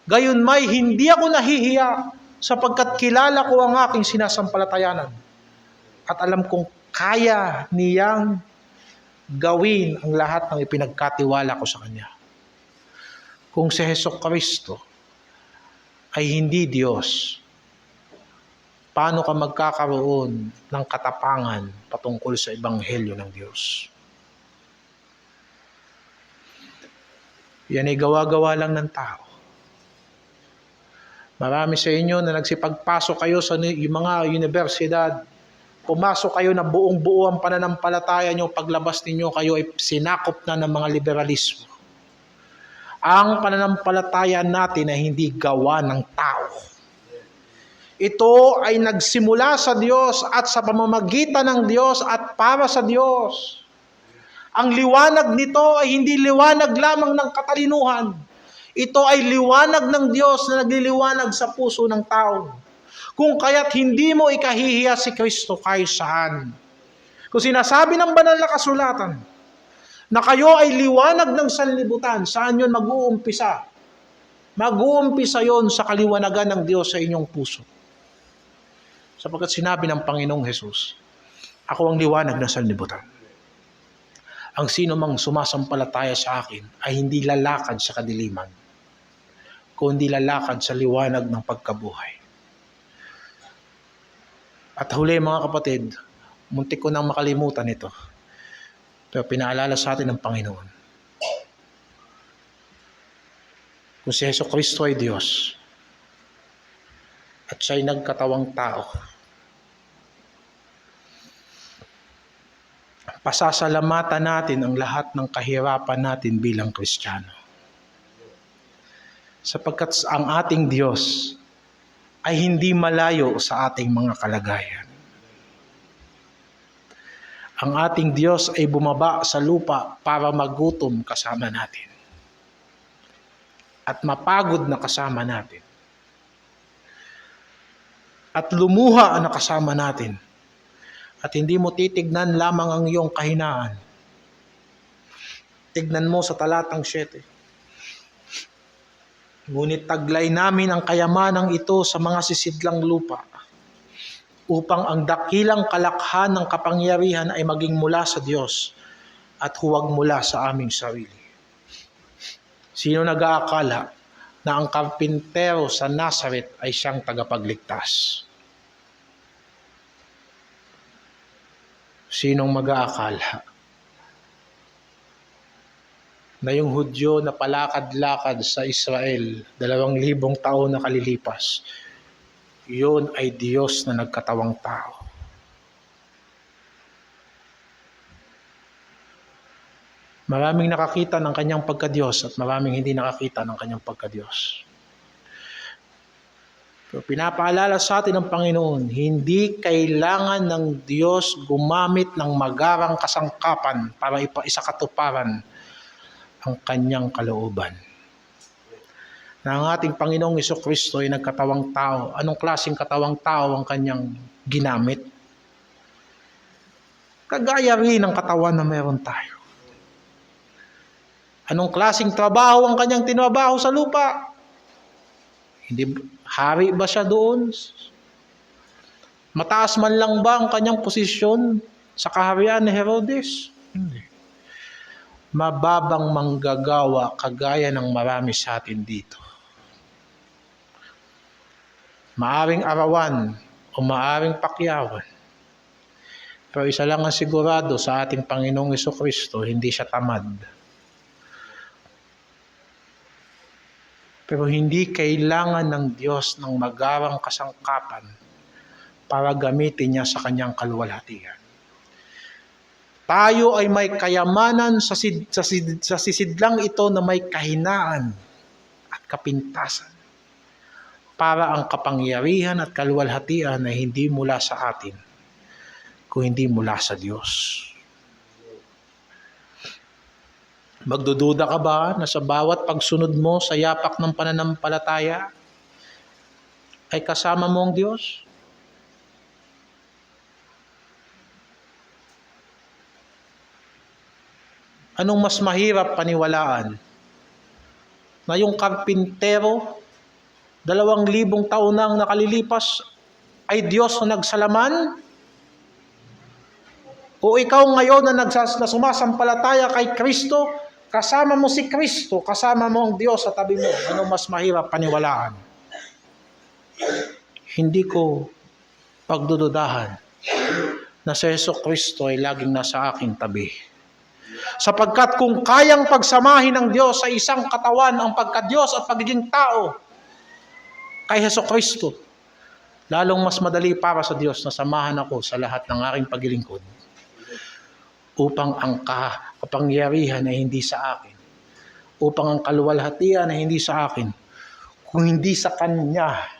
gayunmay hindi ako nahihiya sapagkat kilala ko ang aking sinasampalatayanan at alam kong kaya niyang gawin ang lahat ng ipinagkatiwala ko sa Kanya. Kung si Hesukristo ay hindi Diyos, paano ka magkakaroon ng katapangan patungkol sa Ebanghelyo ng Diyos? Yan ay gawa-gawa lang ng tao. Marami sa inyo na nagsipagpasok kayo sa yung mga universidad, pumasok kayo na buong-buo ang pananampalataya nyo, paglabas ninyo kayo ay sinakop na ng mga liberalismo. Ang pananampalataya natin ay hindi gawa ng tao. Ito ay nagsimula sa Diyos at sa pamamagitan ng Diyos at para sa Diyos. Ang liwanag nito ay hindi liwanag lamang ng katalinuhan. Ito ay liwanag ng Diyos na nagliliwanag sa puso ng tao. Kung kaya't hindi mo ikahihiya si Kristo kahit saan. Kung sinasabi ng banal na kasulatan na kayo ay liwanag ng sanlibutan, saan yun mag-uumpisa? Mag-uumpisa yon sa kaliwanagan ng Diyos sa inyong puso. Sapagkat sinabi ng Panginoong Hesus, ako ang liwanag ng sanlibutan. Ang sino mang sumasampalataya sa akin ay hindi lalakad sa kadiliman, kundi lalakad sa liwanag ng pagkabuhay. At huli mga kapatid, muntik ko nang makalimutan ito. Pero pinaalala sa atin ng Panginoon. Kung si Hesukristo ay Diyos, at siya'y nagkatawang tao, pasasalamatan natin ang lahat ng kahirapan natin bilang Kristiyano. Sapagkat ang ating Diyos ay hindi malayo sa ating mga kalagayan. Ang ating Diyos ay bumaba sa lupa para magutom kasama natin. At mapagod na kasama natin. At lumuha na kasama natin. At hindi mo titignan lamang ang iyong kahinaan. Tignan mo sa talatang 7. Ngunit taglay namin ang kayamanang ito sa mga sisidlang lupa, upang ang dakilang kalakhan ng kapangyarihan ay maging mula sa Diyos at huwag mula sa aming sarili. Sino nag-aakala na ang karpintero sa Nazareth ay siyang tagapagligtas? Sinong mag-aakala na yung Hudyo na palakad-lakad sa Israel 2,000 taon na kalilipas, yun ay Diyos na nagkatawang tao? Maraming nakakita ng kanyang pagka-Diyos at maraming hindi nakakita ng kanyang pagka-Diyos. Pero pinapaalala sa atin ng Panginoon, hindi kailangan ng Diyos gumamit ng magarang kasangkapan para isakatuparan ang kanyang kalooban. Na ang ating Panginoong Hesukristo ay nagkatawang tao. Anong klaseng katawang tao ang kanyang ginamit? Kagaya rin ng katawan na meron tayo. Anong klaseng trabaho ang kanyang tinabaho sa lupa? Hindi, hari ba siya doon? Mataas man lang ba ang kanyang posisyon sa kaharian ni Herodes? Hindi. Mababang manggagawa kagaya ng marami sa atin dito. Maaring arawan o maaring pakyawan. Pero isa lang ang sigurado sa ating Panginoong Hesukristo, hindi siya tamad. Pero hindi kailangan ng Diyos ng magarang kasangkapan para gamitin niya sa kanyang kaluwalhatian. Tayo ay may kayamanan sa sisidlang ito na may kahinaan at kapintasan para ang kapangyarihan at kaluwalhatian ay hindi mula sa atin, kung hindi mula sa Diyos. Magdududa ka ba na sa bawat pagsunod mo sa yapak ng pananampalataya ay kasama mo ang Diyos? Anong mas mahirap paniwalaan? Na yung karpintero, 2,000 taon nang nakalilipas, ay Diyos na nagsalaman? O ikaw ngayon na sumasampalataya kay Kristo, kasama mo si Kristo, kasama mo ang Diyos sa tabi mo, ano mas mahirap paniwalaan? Hindi ko pagdududahan na si Jesucristo ay laging nasa aking tabi. Sapagkat kung kayang pagsamahin ng Diyos sa isang katawan ang pagka-Diyos at pagiging tao kay Jesucristo, lalong mas madali para sa Diyos na samahan ako sa lahat ng aking paglilingkod upang ang kapangyarihan ay hindi sa akin, upang ang kaluwalhatian ay hindi sa akin, kung hindi sa Kanya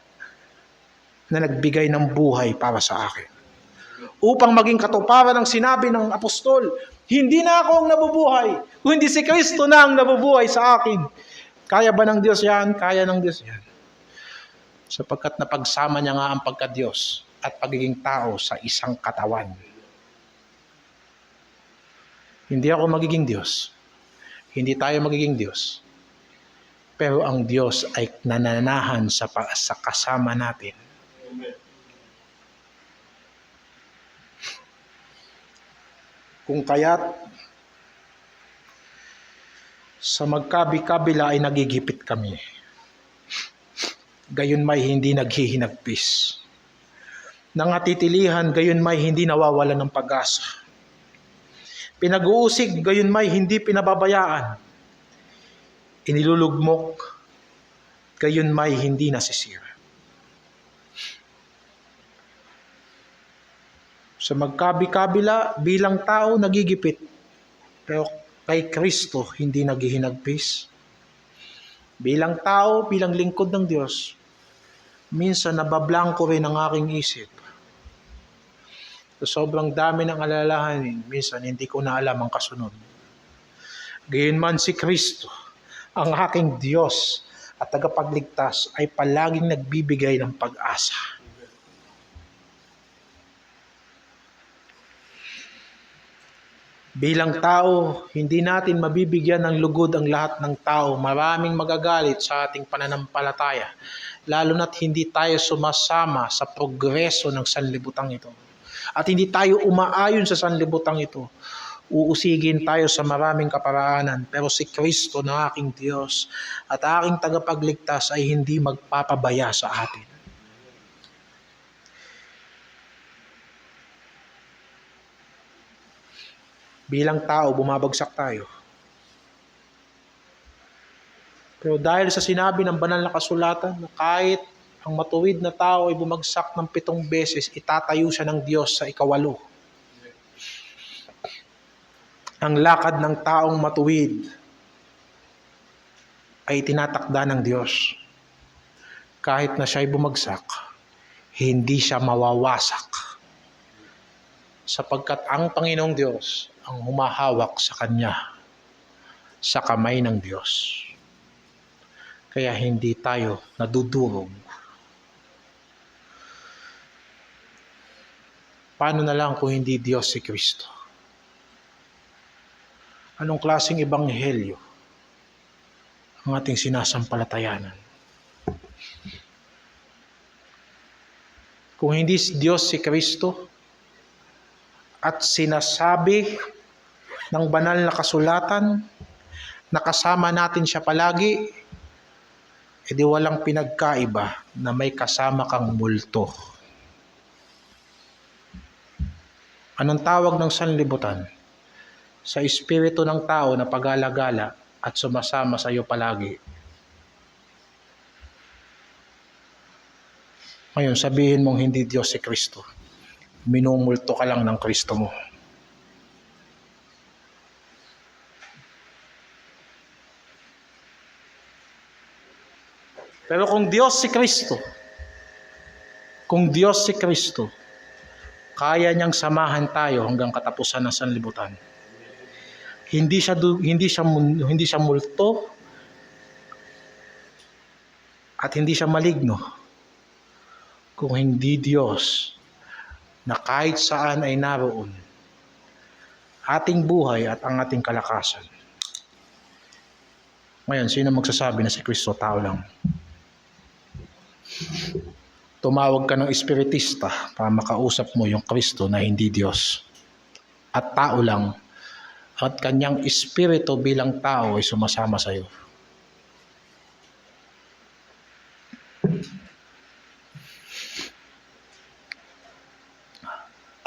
na nagbigay ng buhay para sa akin. Upang maging katuparan ng sinabi ng apostol, hindi na ako ang nabubuhay, kundi si Kristo na ang nabubuhay sa akin. Kaya ba ng Diyos yan? Kaya ng Diyos yan. Sapagkat napagsama niya nga ang pagka-Diyos at pagiging tao sa isang katawan. Hindi ako magiging Diyos. Hindi tayo magiging Diyos. Pero ang Diyos ay nananahan sa kasama natin. Kung kaya't sa magkabi-kabila ay nagigipit kami, gayon may hindi naghihinagpis. Nangatitilihan, gayon may hindi nawawalan ng pag-asa. Pinag-uusig, gayon may hindi pinababayaan. Inilulugmok, gayon may hindi nasisira. Sa magkabi-kabila, bilang tao nagigipit. Pero kay Kristo, hindi naghihinagpis. Bilang tao, bilang lingkod ng Diyos, minsan nabablangko rin ang aking isip. So, sobrang dami ng alalahanin, minsan hindi ko na alam ang kasunod. Gayunman si Kristo, ang aking Diyos at tagapagligtas, ay palaging nagbibigay ng pag-asa. Bilang tao, hindi natin mabibigyan ng lugod ang lahat ng tao. Maraming magagalit sa ating pananampalataya, lalo na't hindi tayo sumasama sa progreso ng sanlibutan ito. At hindi tayo umaayon sa sanlibutan ito. Uusigin tayo sa maraming kaparaanan, pero si Kristo na aking Diyos at aking tagapagligtas ay hindi magpapabaya sa atin. Bilang tao, bumabagsak tayo. Pero dahil sa sinabi ng banal na kasulatan na kahit ang matuwid na tao ay bumagsak ng 7 beses, itatayo siya ng Diyos sa ika-8. Ang lakad ng taong matuwid ay tinatakda ng Diyos. Kahit na siya ay bumagsak, hindi siya mawawasak. Sapagkat ang Panginoong Diyos ang humahawak sa Kanya, sa kamay ng Diyos. Kaya hindi tayo nadudurog. Paano na lang kung hindi Diyos si Kristo? Anong klaseng ebanghelyo ang ating sinasampalatayanan? Kung hindi Diyos si Kristo at sinasabi ng banal na kasulatan na kasama natin siya palagi, edi walang pinagkaiba na may kasama kang multo. Anong tawag ng sanlibutan? Sa espiritu ng tao na pag-alagala at sumasama sa iyo palagi. Ngayon, sabihin mong hindi Diyos si Kristo. Minumulto ka lang ng Kristo mo. Pero kung Diyos si Kristo, kaya niyang samahan tayo hanggang katapusan ng sanlibutan. Hindi siya multo at hindi siya maligno. Kung hindi Diyos na kahit saan ay naroon, ating buhay at ang ating kalakasan. Ngayon, sino magsasabi na si Kristo tao lang? Tumawag ka ng espiritista para makausap mo yung Kristo na hindi Diyos at tao lang at kanyang espiritu bilang tao ay sumasama sa iyo.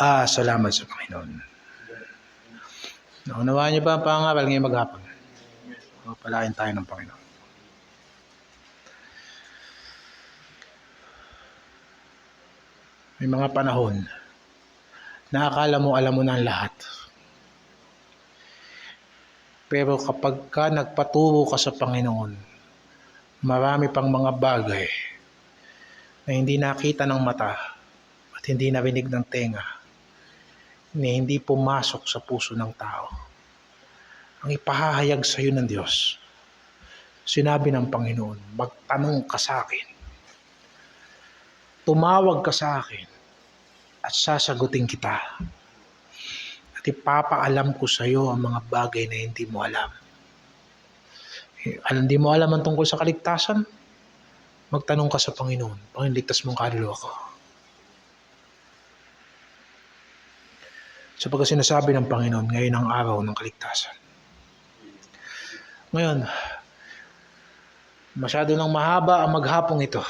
Salamat sa Panginoon. Naunawaan niyo ba ang pangangaral ngayong maghapon? Palain tayo ng Panginoon. May mga panahon na akala mo alam mo na ang lahat. Pero kapag ka nagpaturo ka sa Panginoon, marami pang mga bagay na hindi nakita ng mata at hindi narinig ng tenga, na hindi pumasok sa puso ng tao. Ang ipahahayag sa iyo ng Diyos. Sinabi ng Panginoon, magtanong ka sa akin. Tumawag ka sa akin at sasagutin kita. At ipapaalam ko sa iyo ang mga bagay na hindi mo alam. Hindi mo alam ang tungkol sa kaligtasan? Magtanong ka sa Panginoon. Panginoon, ligtas mong kaluluwa ko. Sapagkat sinasabi ng Panginoon, ngayon ang araw ng kaligtasan. Ngayon, masyado nang mahaba ang maghapong ito.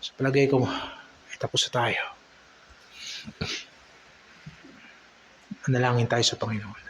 Sa palagay ko, ay tapos na tayo. Manalangin tayo sa Panginoon.